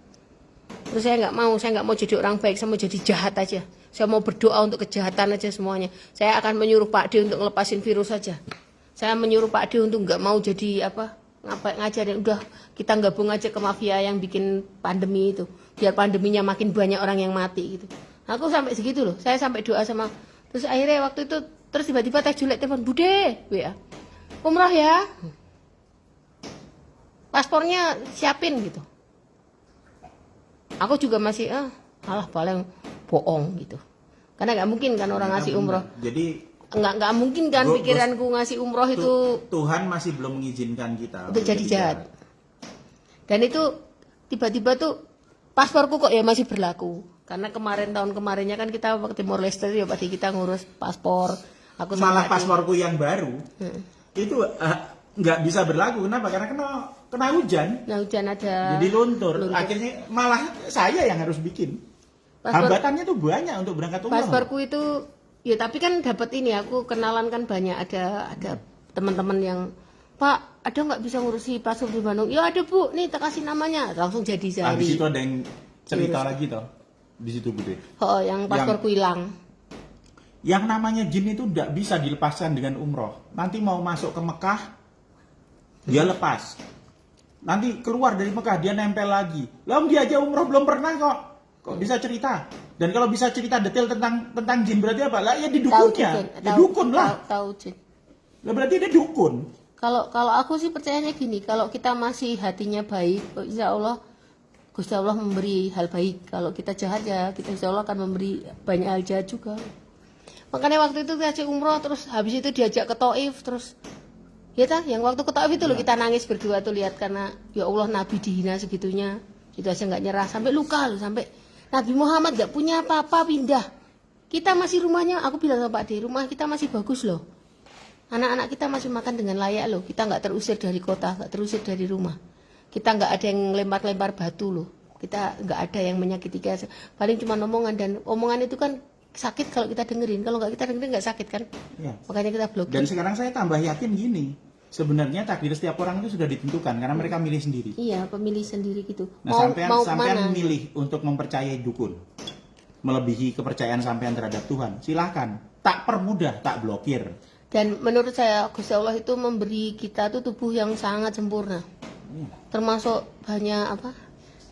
Terus saya nggak mau jadi orang baik, saya mau jadi jahat aja. Saya mau berdoa untuk kejahatan aja semuanya. Saya akan menyuruh Pak D untuk ngelepasin virus saja. Saya menyuruh Pak D untuk nggak mau jadi ngajarin udah kita gabung aja ke mafia yang bikin pandemi itu. Biar pandeminya makin banyak orang yang mati gitu. Aku sampai segitu loh. Saya sampai doa sama. Terus akhirnya waktu itu terus tiba-tiba Teh Julek telepon, Bude, WA. Umroh ya. Paspornya siapin gitu. Aku juga masih alah paling bohong gitu. Karena nggak mungkin kan orang ngasih umroh. Jadi nggak mungkin kan pikiranku ngasih umroh itu Tuhan masih belum mengizinkan kita untuk jadi jahat. Dan itu tiba-tiba tuh pasporku kok ya masih berlaku. Karena tahun kemarinnya kan kita waktu Timor Leste ya pasti kita ngurus paspor. Aku malah pasporku yang baru itu nggak bisa berlaku. Kenapa? Karena kena hujan. Nah hujan ada. Jadi luntur. Akhirnya malah saya yang harus bikin. Hambatannya tuh banyak untuk berangkat umroh. Pasporku itu ya tapi kan dapat ini aku kenalan kan banyak ada teman-teman yang Pak ada nggak bisa ngurusi paspor di Bandung? Ya ada Bu, nih tak kasih namanya langsung jadi sehari. Di situ ada yang cerita lagi toh di situ Bude. Oh yang pasporku hilang. Yang namanya jin itu tidak bisa dilepaskan dengan umroh. Nanti mau masuk ke Mekah dia lepas. Nanti keluar dari Mekah dia nempel lagi. Lalu dia aja umroh belum pernah kok bisa cerita. Dan kalau bisa cerita detail tentang jin berarti apa? Lah ya di dukunnya. Ya dukun lah. Tahu jin. Lah berarti dia dukun. Kalau aku sih percayanya gini, kalau kita masih hatinya baik, insya Allah Gusti Allah memberi hal baik. Kalau kita jahat ya, kita insya Allah akan memberi banyak hal jahat juga. Makanya waktu itu kasih umroh, terus habis itu diajak ke Taif, terus ya yang waktu ke Taif itu loh kita nangis berdua tuh lihat karena ya Allah Nabi dihina segitunya, itu aja nggak nyerah sampai luka loh, sampai Nabi Muhammad nggak punya apa-apa pindah. Kita masih rumahnya, aku bilang sama Pak D, rumah kita masih bagus loh. Anak-anak kita masih makan dengan layak loh. Kita nggak terusir dari kota, nggak terusir dari rumah. Kita nggak ada yang lempar-lempar batu loh. Kita nggak ada yang menyakiti kita. Paling cuma omongan, dan omongan itu kan sakit kalau kita dengerin. Kalau nggak kita dengerin nggak sakit kan? Ya. Makanya kita blokir. Dan sekarang saya tambah yakin gini. Sebenarnya takdir setiap orang itu sudah ditentukan karena mereka milih sendiri. Iya, pemilih sendiri gitu. Nah, sampean milih untuk mempercayai dukun, melebihi kepercayaan sampean terhadap Tuhan. Silahkan. Tak permudah, tak blokir. Dan menurut saya Gusti Allah itu memberi kita tuh tubuh yang sangat sempurna. Termasuk banyak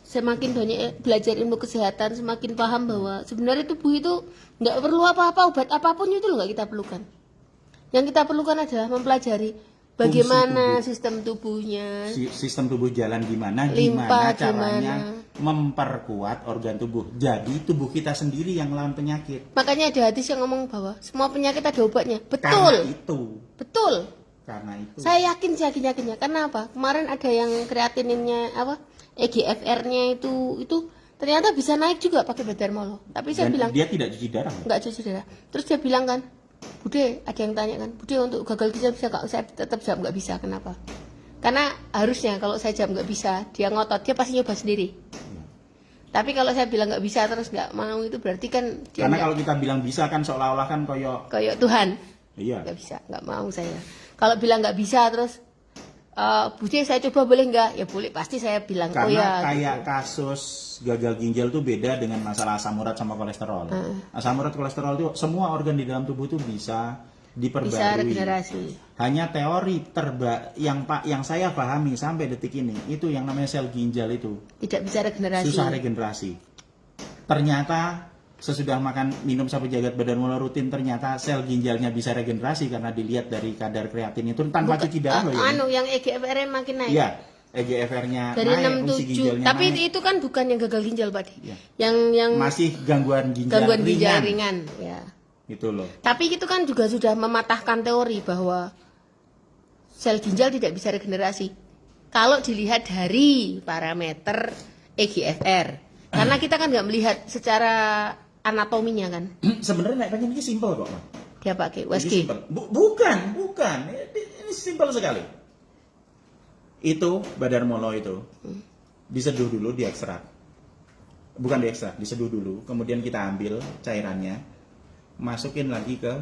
semakin banyak belajar ilmu kesehatan, semakin paham bahwa sebenarnya tubuh itu nggak perlu apa-apa, obat apapun itu loh nggak kita perlukan. Yang kita perlukan adalah mempelajari bagaimana sistem tubuhnya, sistem tubuh jalan gimana caranya memperkuat organ tubuh. Jadi tubuh kita sendiri yang melawan penyakit. Makanya ada hadis yang ngomong bahwa semua penyakit ada obatnya. Betul. Karena itu. Saya yakinnya. Karena apa? Kemarin ada yang kreatininnya EGFR-nya itu ternyata bisa naik juga pakai badar molo. Tapi saya bilang dia tidak cuci darah. Enggak cuci darah. Terus dia bilang kan, Bude, ada yang tanya kan, Bude untuk gagal ginjal bisa nggak? Saya tetap jawab nggak bisa. Kenapa? Karena harusnya kalau saya jawab nggak bisa, dia ngotot, dia pasti nyoba sendiri. Tapi kalau saya bilang nggak bisa terus nggak mau, itu berarti kan karena kalau kita bilang bisa kan seolah-olah kan koyok Tuhan. Iya. Nggak bisa, nggak mau saya. Kalau bilang nggak bisa terus Budi saya coba boleh nggak? Ya boleh, pasti saya bilang Karena oh ya. kayak gitu. kasus gagal ginjal tuh beda dengan masalah asam urat sama kolesterol. Asam urat kolesterol itu semua organ di dalam tubuh tuh bisa diperbarui. Bisa regenerasi. Hanya teori yang saya pahami sampai detik ini itu yang namanya sel ginjal itu Tidak bisa regenerasi. susah regenerasi. Ternyata sesudah makan minum sapu jagat badan mulai rutin ternyata sel ginjalnya bisa regenerasi karena dilihat dari kadar kreatin itu tanpa cuci darah loh ya. Yang EGFR makin naik. Iya, EGFR-nya Dari naik, fungsi 67. ginjalnya Tapi naik. itu kan bukan yang gagal ginjal, Pak. Iya. Yang Masih gangguan ginjal ringan, ya. Itu loh. Tapi itu kan juga sudah mematahkan teori bahwa sel ginjal tidak bisa regenerasi. Kalau dilihat dari parameter EGFR. Karena kita kan nggak melihat secara anatominya kan. Sebenarnya pengen ini simpel kok, Pak. Dia pakai Ini WSG. simpel. Bukan. Ini simpel sekali. Itu badar molo itu diseduh dulu, diekstrak. Bukan diekstrak, diseduh dulu. Kemudian kita ambil cairannya, masukin lagi ke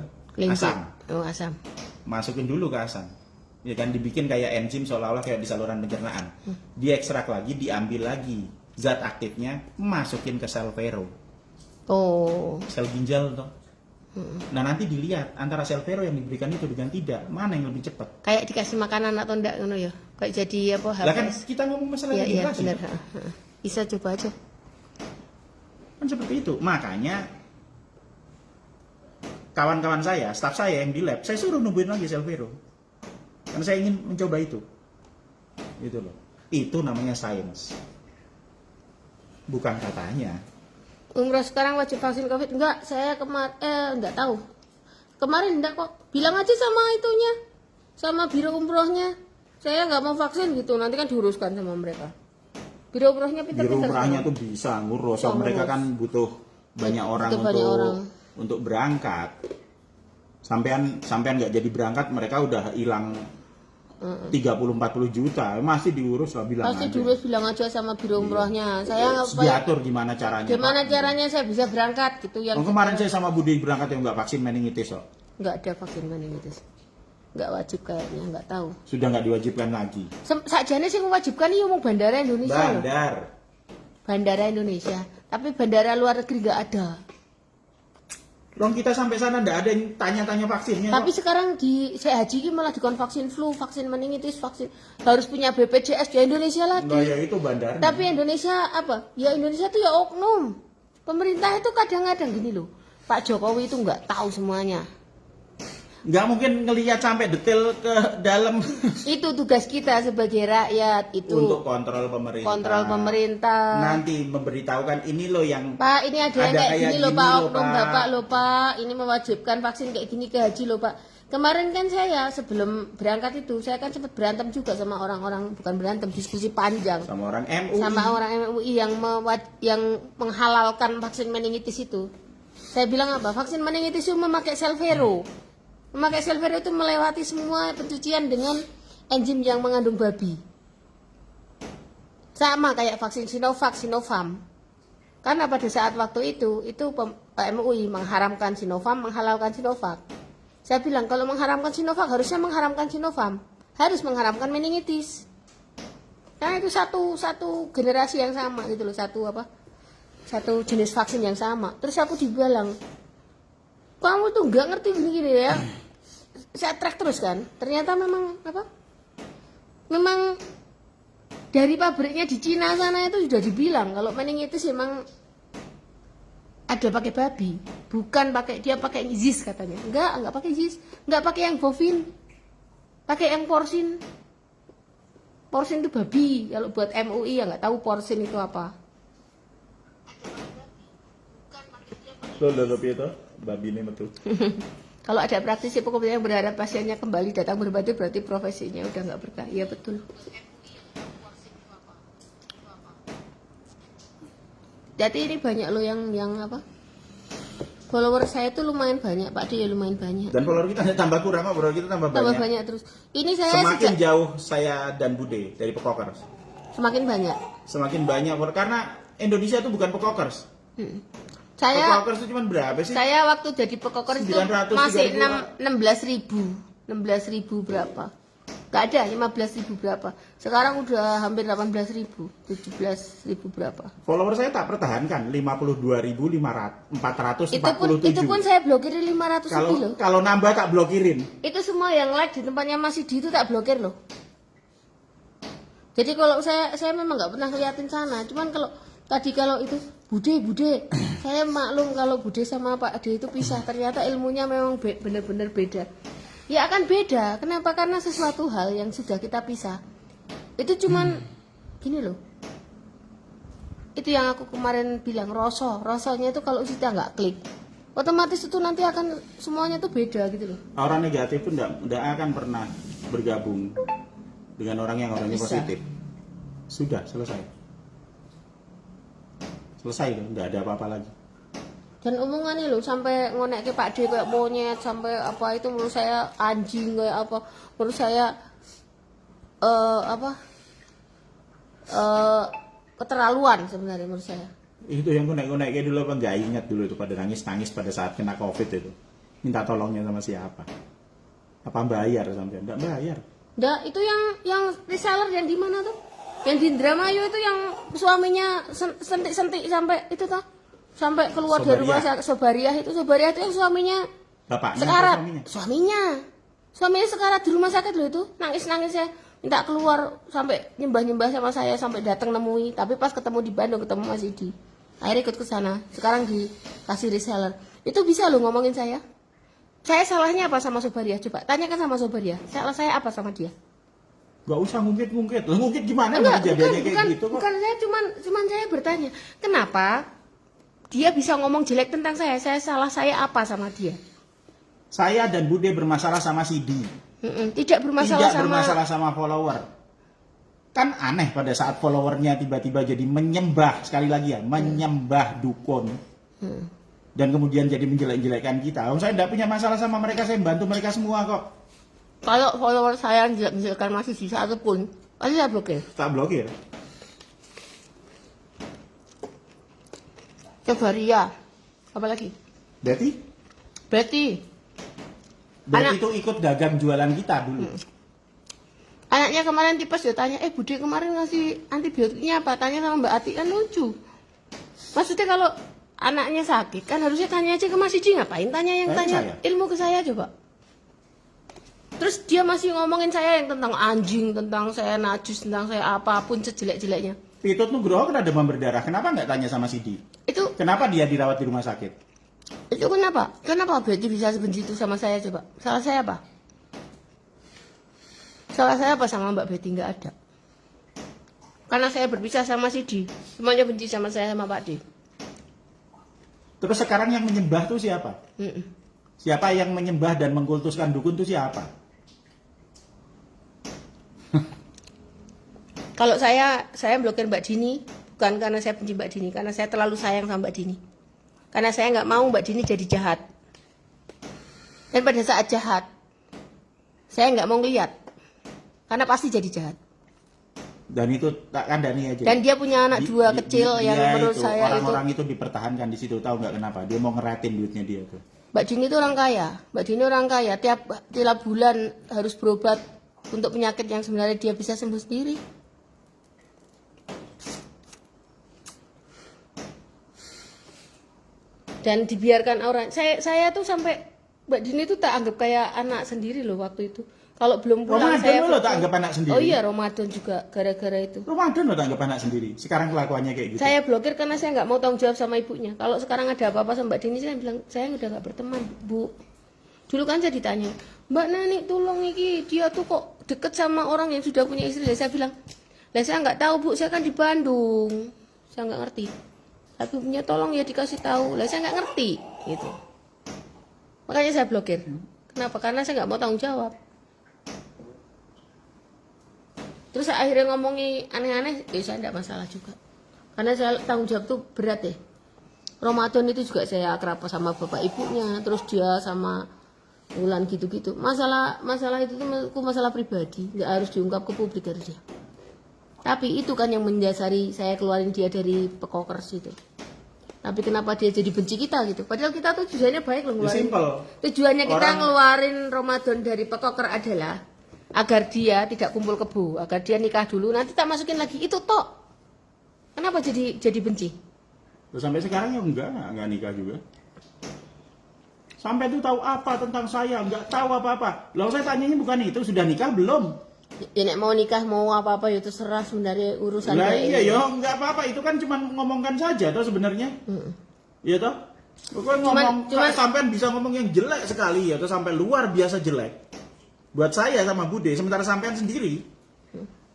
asam. Oh, asam. Masukin dulu ke asam. Ya kan dibikin kayak enzim seolah-olah kayak di saluran pencernaan. Diekstrak lagi, diambil lagi zat aktifnya, masukin ke sel vero. Oh. Sel ginjal toh. Nah nanti dilihat antara sel vero yang diberikan itu dengan tidak mana yang lebih cepat. Kayak dikasih makanan atau enggak ngono ya. Kayak jadi apa Lah kan HPS. kita ngomong masalah Iya, regenerasi. benar. Bisa coba aja. Kan seperti itu. Makanya kawan-kawan saya, staf saya yang di lab, saya suruh nungguin lagi sel vero. Karena saya ingin mencoba itu. Itu loh. Itu namanya sains. Bukan katanya. Umroh sekarang wajib vaksin COVID? Enggak, saya enggak tahu. Kemarin enggak kok. Bilang aja sama itunya. Sama biro umrohnya. Saya enggak mau vaksin gitu. Nanti kan diuruskan sama mereka. Biro umrohnya Biro pintar-pintar. umrahnya tuh bisa ngurus. So, mereka kan butuh banyak orang untuk berangkat. Sampean nggak jadi berangkat, mereka udah hilang 30-40 juta. Masih diurus lah, bilang Pasti aja. diurus, bilang aja sama biro umrohnya. Saya nggak Diatur gimana caranya. Gimana Pak. caranya saya bisa berangkat gitu yang Kemarin saya sama Budi berangkat yang nggak vaksin meningitis kok. nggak ada vaksin meningitis. Nggak wajib kayaknya, nggak tahu. Sudah nggak diwajibkan lagi. Sakjane sing mewajibkan iki umum bandara Indonesia loh. Bandara Indonesia. Tapi bandara luar negeri nggak ada. Dong kita sampai sana nggak ada yang tanya-tanya vaksinnya. Tapi kok. sekarang saya haji ini malah dikon vaksin flu, vaksin meningitis, vaksin harus punya BPJS di Indonesia lagi. Nggak ya itu bandar. Tapi Indonesia apa? Ya Indonesia tuh ya oknum. Pemerintah itu kadang-kadang gini loh. Pak Jokowi itu nggak tahu semuanya. Nggak mungkin ngelihat sampai detail ke dalam. Itu tugas kita sebagai rakyat itu. Untuk kontrol pemerintah. Kontrol pemerintah. Nanti memberitahukan ini loh yang Pak, ini ada yang kayak gini loh gini Pak, loh, oknum Pak. Bapak loh Pak, ini mewajibkan vaksin kayak gini ke haji loh Pak. Kemarin kan saya sebelum berangkat itu, saya kan sempat berantem juga sama orang-orang, bukan berantem, diskusi panjang. sama orang MUI. Sama orang MUI yang menghalalkan vaksin meningitis itu. Saya bilang apa? Vaksin meningitis itu memakai sel vero. Memakai sel vero itu melewati semua pencucian dengan enzim yang mengandung babi. Sama kayak vaksin Sinovac, Sinopharm. Karena pada saat waktu itu MUI mengharamkan Sinopharm, menghalalkan Sinovac. Saya bilang kalau mengharamkan Sinovac harusnya mengharamkan Sinopharm, harus mengharamkan meningitis. Karena itu satu generasi yang sama gitu loh, satu jenis vaksin yang sama. Terus aku dibilang, kamu tuh nggak ngerti begini ya. Saya track terus kan, ternyata memang dari pabriknya di Cina sana itu sudah dibilang kalau meningitis memang ada pakai babi, bukan dia pakai yeast katanya. Enggak pakai yeast, enggak pakai yang bovin, pakai yang porsin. Porsin itu babi. Kalau buat MUI ya nggak tahu porsin itu apa. Loh, itu babi ini betul. Kalau ada praktisi pokoknya yang berharap pasiennya kembali datang berobat berarti profesinya udah nggak berkah. Iya betul. Jadi ini banyak loh yang apa? Follower saya tuh lumayan banyak, Pak Di ya lumayan banyak. Dan follower kita tambah kurang kok, follower kita tambah banyak. Terus. Ini saya Semakin jauh saya dan Bude dari Pekokers. Semakin banyak. Semakin banyak karena Indonesia itu bukan Pekokers. Saya Pekokers itu cuma berapa sih? Saya waktu jadi pekokers itu 930 masih 16.000 berapa? Nggak ada 15.000 berapa. Sekarang udah hampir 18.000, 17.000 berapa. Follower saya tak pertahankan 52.447. Itu pun saya blokirin 500 lebih loh. Kalau nambah tak blokirin. Itu semua yang like di tempatnya Mas Sidi itu tak blokir loh. Jadi kalau saya memang nggak pernah ngeliatin sana. Cuman kalau itu Bude, saya maklum kalau Bude sama Pak Ade itu pisah. Ternyata ilmunya memang benar-benar beda. Ya akan beda. Kenapa? Karena sesuatu hal yang sudah kita pisah. Itu cuman gini loh. Itu yang aku kemarin bilang rasanya itu kalau kita nggak klik, otomatis itu nanti akan semuanya tuh beda gitu loh. Orang negatif pun tidak akan pernah bergabung dengan orang yang orangnya positif. Sudah selesai. Selesai kan, nggak ada apa-apa lagi. Dan omongannya loh sampai ngonek ke Pak D kayak monyet, sampai apa itu menurut saya anjing kayak apa, menurut saya keterlaluan sebenarnya menurut saya. Itu yang konek-konek kayak dulu apa nggak ingat dulu itu pada nangis-nangis pada saat kena COVID itu. Minta tolongnya sama siapa? Apa bayar sampai? Nggak bayar. Nggak, itu yang reseller yang di mana tuh? Yang di Indramayu itu yang suaminya sentik-sentik sampai itu tuh. Sampai keluar dari rumah sakit Sobariah itu yang suaminya bapaknya sekarat. Suaminya Sekarat di rumah sakit loh itu. Nangis-nangis ya. Minta keluar sampai nyembah-nyembah sama saya sampai datang nemui. Tapi pas ketemu di Bandung ketemu Mas Idi. Akhirnya ikut ke sana. Sekarang dikasih reseller. Itu bisa loh ngomongin saya. Saya salahnya apa sama Sobariah? Coba tanyakan sama Sobariah. Salah saya apa sama dia? Gak usah ngungkit-ngungkit. Lah ngungkit gimana bukan, kejadiannya kayak gitu kok? Bukan saya cuman saya bertanya, kenapa dia bisa ngomong jelek tentang saya? Salah saya apa sama dia? Saya dan Bude bermasalah sama Sidi. Tidak bermasalah sama follower. Kan aneh pada saat followernya tiba-tiba jadi menyembah, sekali lagi ya, menyembah dukun. Dan kemudian jadi menjelek-jelekkan kita. Saya tidak punya masalah sama mereka, saya membantu mereka semua kok. Kalau follower saya jelek-jelekan masih di satu pun, pasti saya blokir. Tak blokir. Cobaria, apa lagi? Betty itu ikut dagang jualan kita dulu. Anaknya kemarin tipes dia tanya, Bude kemarin ngasih antibiotiknya apa? Tanya sama Mbak Ati, kan lucu. Maksudnya kalau anaknya sakit kan harusnya tanya aja ke Mas Sidi, ngapain tanya ilmu ke saya coba. Terus dia masih ngomongin saya yang tentang anjing, tentang saya najis, tentang saya apapun sejelek-jeleknya. Pitut Nugroho kena demam berdarah, kenapa nggak tanya sama Sidi? Kenapa dia dirawat di rumah sakit? Itu kenapa? Kenapa Betty bisa sebenci itu sama saya coba? Salah saya apa? Salah saya apa sama Mbak Betty? Nggak ada. Karena saya berpisah sama Sidi, semuanya benci sama saya sama Pak D. Terus sekarang yang menyembah tuh siapa? Siapa yang menyembah dan mengkultuskan dukun tuh siapa? Kalau saya blokir Mbak Dini bukan karena saya benci Mbak Dini, karena saya terlalu sayang sama Mbak Dini. Karena saya nggak mau Mbak Dini jadi jahat. Dan pada saat jahat, saya nggak mau ngeliat, karena pasti jadi jahat. Dan itu tak kandani aja. Dan dia punya anak dua kecil yang menurut saya orang-orang itu dipertahankan di situ, tahu nggak kenapa? Dia mau ngeratin duitnya dia tuh. Mbak Dini itu orang kaya. Mbak Dini orang kaya. Tiap bulan harus berobat untuk penyakit yang sebenarnya dia bisa sembuh sendiri. Dan dibiarkan orang. Saya tuh sampai Mbak Dini tuh tak anggap kayak anak sendiri loh waktu itu. Kalau belum pulang Ramadan lo tak anggap anak sendiri. Oh iya, Ramadan juga gara-gara itu. Ramadan lo tak anggap anak sendiri. Sekarang kelakuannya kayak gitu. Saya blokir karena saya nggak mau tanggung jawab sama ibunya. Kalau sekarang ada apa-apa sama Mbak Dini, saya bilang saya udah nggak berteman, Bu. Dulu kan saya ditanya, Mbak Nani tolong iki, dia tuh kok deket sama orang yang sudah punya istri. Saya bilang, lah saya nggak tahu Bu, saya kan di Bandung, saya nggak ngerti. Tapi punya tolong ya dikasih tahu. Lah saya nggak ngerti, gitu. Makanya saya blokir. Kenapa? Karena saya nggak mau tanggung jawab. Terus saya akhirnya ngomongi aneh-aneh, saya tidak masalah juga. Karena saya tanggung jawab tuh berat deh. Ramadan itu juga saya akrab sama bapak ibunya, terus dia sama Wulan gitu-gitu. Masalah itu tuh masalah pribadi, nggak harus diungkap ke publik harusnya. Tapi itu kan yang mendasari saya keluarin dia dari Pekokers itu. Tapi kenapa dia jadi benci kita gitu? Padahal kita tuh tujuannya baik loh ngeluarin. Simple. Tujuannya kita ngeluarin Ramadan dari Pekoker adalah agar dia tidak kumpul kebo, agar dia nikah dulu, nanti tak masukin lagi itu tok. Kenapa jadi benci? Terus sampai sekarang ya enggak nikah juga. Sampai itu tahu apa tentang saya, enggak tahu apa-apa. Lalu saya tanyanya bukan itu, sudah nikah belum? Ya nek mau nikah mau apa-apa ya terserah sebenarnya urusan Lah kayak iya ini. yo, enggak apa-apa, itu kan cuma ngomongkan saja toh sebenarnya. Iya toh? Pokoknya ngomong sampean bisa ngomong yang jelek sekali ya, toh sampai luar biasa jelek. Buat saya sama Bude, sementara sampean sendiri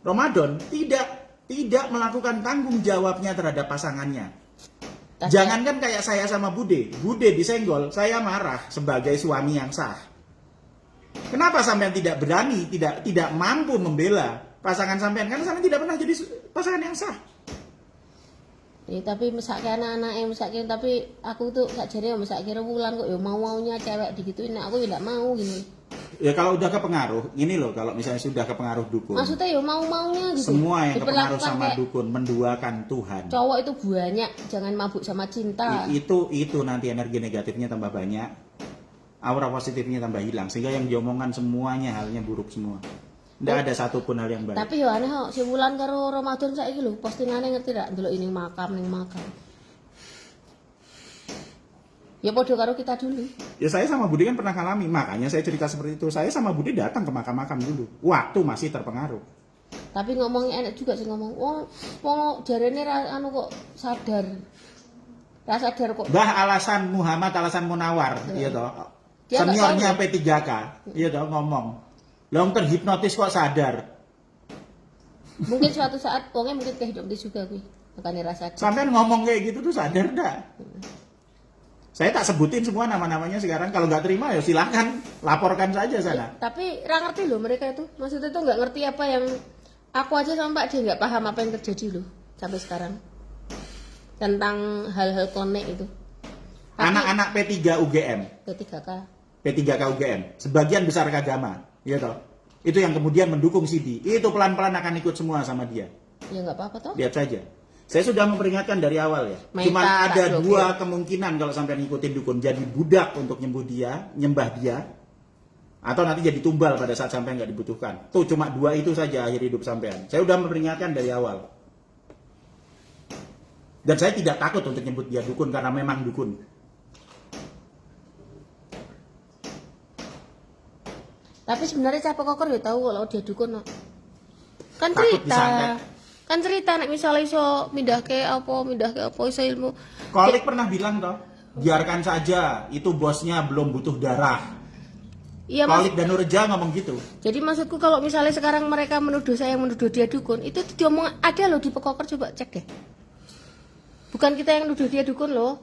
Ramadan tidak melakukan tanggung jawabnya terhadap pasangannya. Jangankan kayak saya sama Bude disenggol, saya marah sebagai suami yang sah. Kenapa sampean tidak berani, tidak mampu membela pasangan sampean? Karena sampean tidak pernah jadi pasangan yang sah. Ya, tapi mesake anak-anak mesake, tapi aku tuh sakjane mesake Wulan kok ya mau-maunya cewek digituin, nah aku ya enggak mau gini. Ya kalau udah kepengaruh, ini loh kalau misalnya sudah kepengaruh dukun. Maksudnya ya mau-maunya gitu. Semua yang kepengaruh Diperlakukan sama kayak dukun menduakan Tuhan. cowok itu banyak, jangan mabuk sama cinta. Itu nanti energi negatifnya tambah banyak, aura positifnya tambah hilang, sehingga yang diomongkan semuanya halnya buruk semua. Nggak ada satupun hal yang baik. Tapi ya aneh kok, si Wulan karo Ramadan saiki lho, postingane ngerti gak ndelok ini makam ning makam. Ya podo karo kita dulu. Ya saya sama Budi kan pernah ngalami, makanya saya cerita seperti itu. Saya sama Budi datang ke makam-makam dulu, waktu masih terpengaruh. Tapi ngomongnya enak juga sih ngomong, oh jarene anu kok sadar. Sadar kok. Bah alasan Muhammad, alasan Munawar, iya toh. Dia Seniornya P3K, iya toh ngomong. Long terhipnotis kok sadar. Mungkin suatu saat wongnya mungkin kehipnotis juga kuwi. Makane rasa. Sampai ngomong kayak gitu tuh sadar enggak? Saya tak sebutin semua nama-namanya sekarang. Kalau nggak terima ya silakan laporkan saja sana. Tapi ra ngerti loh mereka itu. Maksudnya tuh nggak ngerti apa yang aku aja sama Pak dia nggak paham apa yang terjadi loh sampai sekarang tentang hal-hal konek itu. Anak-anak P3 UGM, P3K. P3K UGM, sebagian besar agama, ya toh. Itu yang kemudian mendukung Sidi. Itu pelan-pelan akan ikut semua sama dia. Ya nggak apa-apa toh. Lihat saja. Saya sudah memperingatkan dari awal ya. Cuma ada dua kemungkinan kalau sampai ngikutin dukun. Jadi budak untuk nyembah dia. Atau nanti jadi tumbal pada saat sampai nggak dibutuhkan. Tuh cuma dua itu saja akhir hidup sampean. Saya sudah memperingatkan dari awal. Dan saya tidak takut untuk nyebut dia dukun karena memang dukun. Tapi sebenarnya Cah Kokor ya tahu kalau dia dukun. Kan takut cerita. Kan cerita nek misalnya iso mindahke apa iso ilmu. Kolik pernah bilang toh, biarkan saja, itu bosnya belum butuh darah. Iya, Kolik dan Nurja ngomong gitu. Jadi maksudku kalau misalnya sekarang mereka menuduh saya menuduh dia dukun, itu diomong ada loh di Pekokor, coba cek deh. Bukan kita yang nuduh dia dukun loh.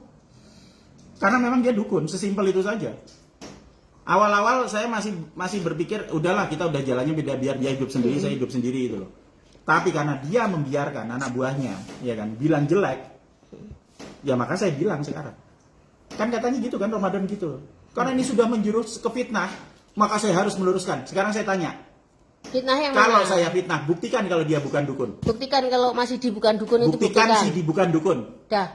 Karena memang dia dukun, sesimpel itu saja. Awal-awal saya masih berpikir, udahlah kita udah jalannya beda, biar dia hidup sendiri, saya hidup sendiri itu loh. Tapi karena dia membiarkan anak buahnya, ya kan, bilang jelek, ya maka saya bilang sekarang. Kan katanya gitu kan, Ramadan gitu. Karena ini sudah menjurus ke fitnah, maka saya harus meluruskan. Sekarang saya tanya, fitnah yang kalau mana? saya fitnah, buktikan kalau dia bukan dukun. Buktikan kalau masih di bukan dukun itu Buktikan buktikan. si di bukan dukun. Dah.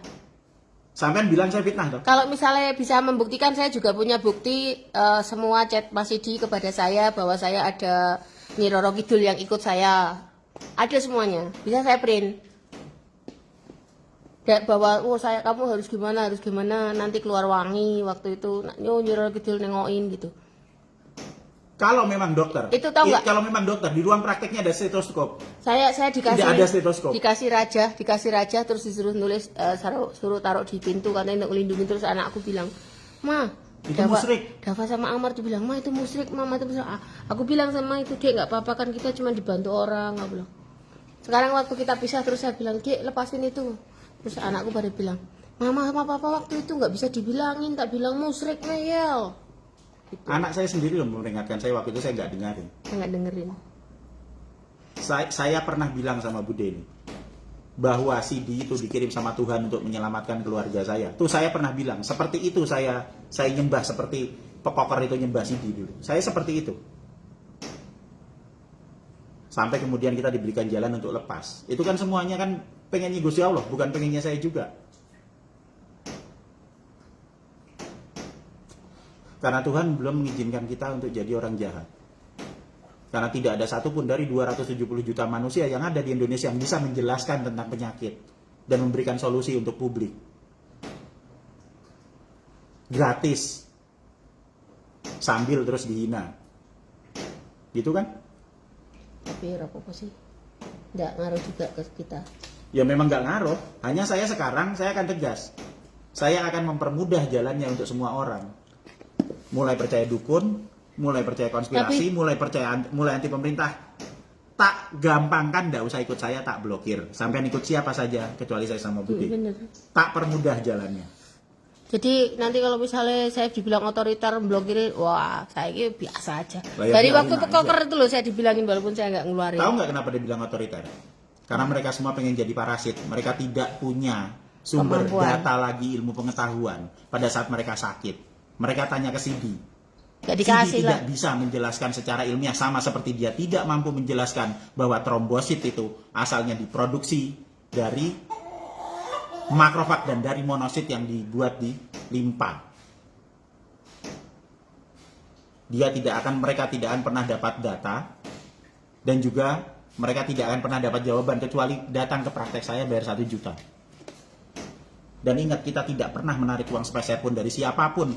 Sampean bilang saya fitnah toh? Kalau misalnya bisa membuktikan, saya juga punya bukti semua chat Mas Sidi kepada saya bahwa saya ada Nyi Roro Kidul yang ikut saya. Ada semuanya, bisa saya print. Bahwa kamu harus gimana nanti keluar wangi waktu itu. Nyi Roro Kidul nengokin gitu. Kalau memang dokter, itu tahu nggak? Kalau memang dokter di ruang prakteknya ada stetoskop. Saya dikasih. Tidak ada stetoskop. Dikasih raja terus disuruh nulis, suruh taruh di pintu katanya untuk melindungi. Terus anakku bilang, Ma, itu musyrik. Dava sama Amar tuh bilang, Ma itu musyrik, Mama itu musyrik. Aku bilang sama itu, Dek nggak apa-apa kan kita cuma dibantu orang, aku bilang. Sekarang waktu kita pisah terus saya bilang, Dek lepasin itu. Terus anakku pada bilang, Mama sama Papa waktu itu nggak bisa dibilangin, tak bilang musyrik ngeyel. Gitu. Anak saya sendiri loh memperingatkan saya, waktu itu saya nggak dengerin. Nggak dengerin. Saya pernah bilang sama Bude ini bahwa CD itu dikirim sama Tuhan untuk menyelamatkan keluarga saya. Tuh saya pernah bilang seperti itu, saya nyembah seperti Pekokor itu nyembah CD dulu. Saya seperti itu. Sampai kemudian kita diberikan jalan untuk lepas. Itu kan semuanya kan pengennya Gusti Allah, bukan pengennya saya juga. Karena Tuhan belum mengizinkan kita untuk jadi orang jahat. Karena tidak ada satupun dari 270 juta manusia yang ada di Indonesia yang bisa menjelaskan tentang penyakit dan memberikan solusi untuk publik. Gratis. Sambil terus dihina. Gitu kan? Tapi apa sih? Nggak ngaruh juga ke kita. Ya memang nggak ngaruh. Hanya saya sekarang, saya akan tegas. Saya akan mempermudah jalannya untuk semua orang. Mulai percaya dukun, mulai percaya konspirasi, mulai anti pemerintah. Tak gampangkan, nggak usah ikut saya, tak blokir. Sampai ikut siapa saja, kecuali saya sama Budi. Bener. Tak permudah jalannya. Jadi nanti kalau misalnya saya dibilang otoriter blokir, wah saya ini biasa aja. Lah ya, Dari biarin waktu aja. pekoker itu loh saya dibilangin walaupun saya nggak ngeluarin. Tahu nggak kenapa dia bilang otoriter? Karena mereka semua pengen jadi parasit. Mereka tidak punya sumber Kemampuan. data lagi, ilmu pengetahuan pada saat mereka sakit. Mereka tanya ke Sidi. Nggak Sidi dikasih lah. tidak bisa menjelaskan secara ilmiah, sama seperti dia tidak mampu menjelaskan bahwa trombosit itu asalnya diproduksi dari makrofag dan dari monosit yang dibuat di limpa. Mereka tidak akan pernah dapat data, dan juga mereka tidak akan pernah dapat jawaban kecuali datang ke praktek saya bayar 1 juta. Dan ingat, kita tidak pernah menarik uang sepeser pun dari siapapun.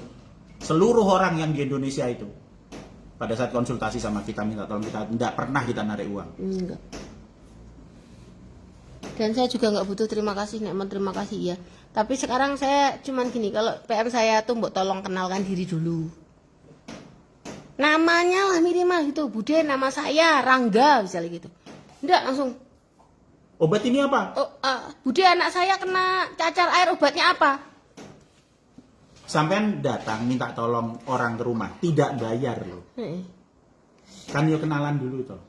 Seluruh orang yang di Indonesia itu pada saat konsultasi sama kita minta tolong, kita tidak pernah kita narik uang. Enggak. Dan saya juga nggak butuh terima kasih, Nekmat terima kasih ya. Tapi sekarang saya cuman gini, kalau PM saya tuh mbok tolong kenalkan diri dulu. Namanya lah minimal gitu, Bude nama saya Rangga misalnya gitu. Enggak langsung. Obat ini apa? Oh, Bude anak saya kena cacar air, obatnya apa? Sampean datang minta tolong orang ke rumah, tidak bayar loh. Kan yuk kenalan dulu toh.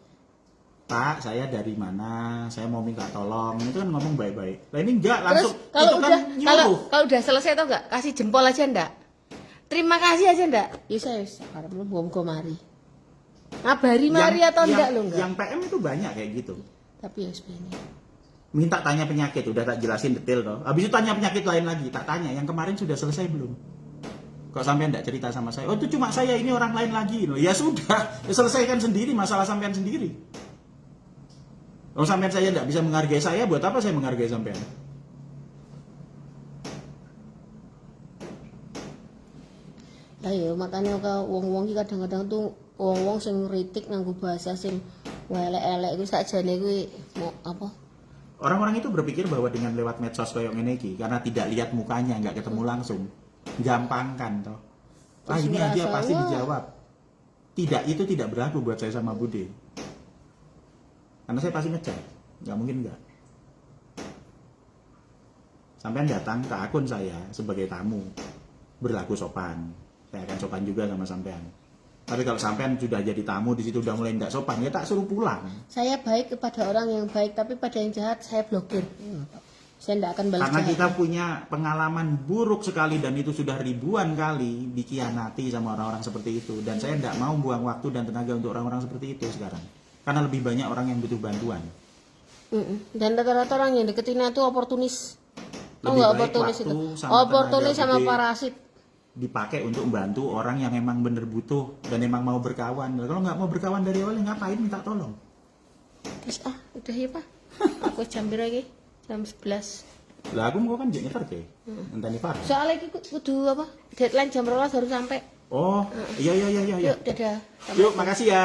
Pak, saya dari mana? Saya mau minta tolong. Itu kan ngomong baik-baik. Nah ini enggak langsung. Terus kalau itu kan udah nyuruh. kalau udah selesai tau enggak? Kasih jempol aja enggak? Terima kasih aja enggak? Ya saya sekarang belum mari. Ngabari mari atau enggak lo enggak? Yang PM itu banyak kayak gitu. Tapi ya sebenarnya. Minta tanya penyakit, udah tak jelasin detail toh. Habis itu tanya penyakit lain lagi, tak tanya yang kemarin sudah selesai belum? Kok sampean enggak cerita sama saya? Oh itu cuma saya, ini orang lain lagi loh. Ya sudah, selesaikan sendiri masalah sampean sendiri. Kalau sampean saya enggak bisa menghargai saya, buat apa saya menghargai sampean? Lah ya makanya wong-wong iki kadang-kadang tuh wong-wong sing ngritik nganggo bahasa sing elek-elek iku sakjane kuwi mau apa? Orang-orang itu berpikir bahwa dengan lewat medsos koyo ngene iki, karena tidak lihat mukanya, nggak ketemu langsung, gampangkan toh. Ah ini aja pasti dijawab. Tidak, itu tidak berlaku buat saya sama Bude. Karena saya pasti ngecek, nggak mungkin nggak. Sampean datang ke akun saya sebagai tamu, berlaku sopan. Saya akan sopan juga sama sampean. Tapi kalau sampean sudah jadi tamu di situ udah mulai nggak sopan, ya tak suruh pulang. Saya baik kepada orang yang baik, tapi pada yang jahat saya blokir. Saya tidak akan balas Karena jahat. kita punya pengalaman buruk sekali dan itu sudah ribuan kali dikhianati sama orang-orang seperti itu. Dan saya tidak mau buang waktu dan tenaga untuk orang-orang seperti itu sekarang. Karena lebih banyak orang yang butuh bantuan. Dan rata-rata orang yang deketin itu oportunis. Oh Lebih enggak baik oportunis waktu itu. sama Oportunis tenaga sama gede parasit. dipakai untuk membantu orang yang emang bener butuh dan emang mau berkawan. Kalau nggak mau berkawan dari awal, ngapain minta tolong? Terus udah ya Pak. Aku jam berapa lagi? Jam 11. Lah aku mau kan jadi nyetar deh. Entah nih Farah. Soalnya iki kudu apa? Deadline jam 12 harus sampai. Oh, iya. Yuk, dadah. Yuk, makasih ya.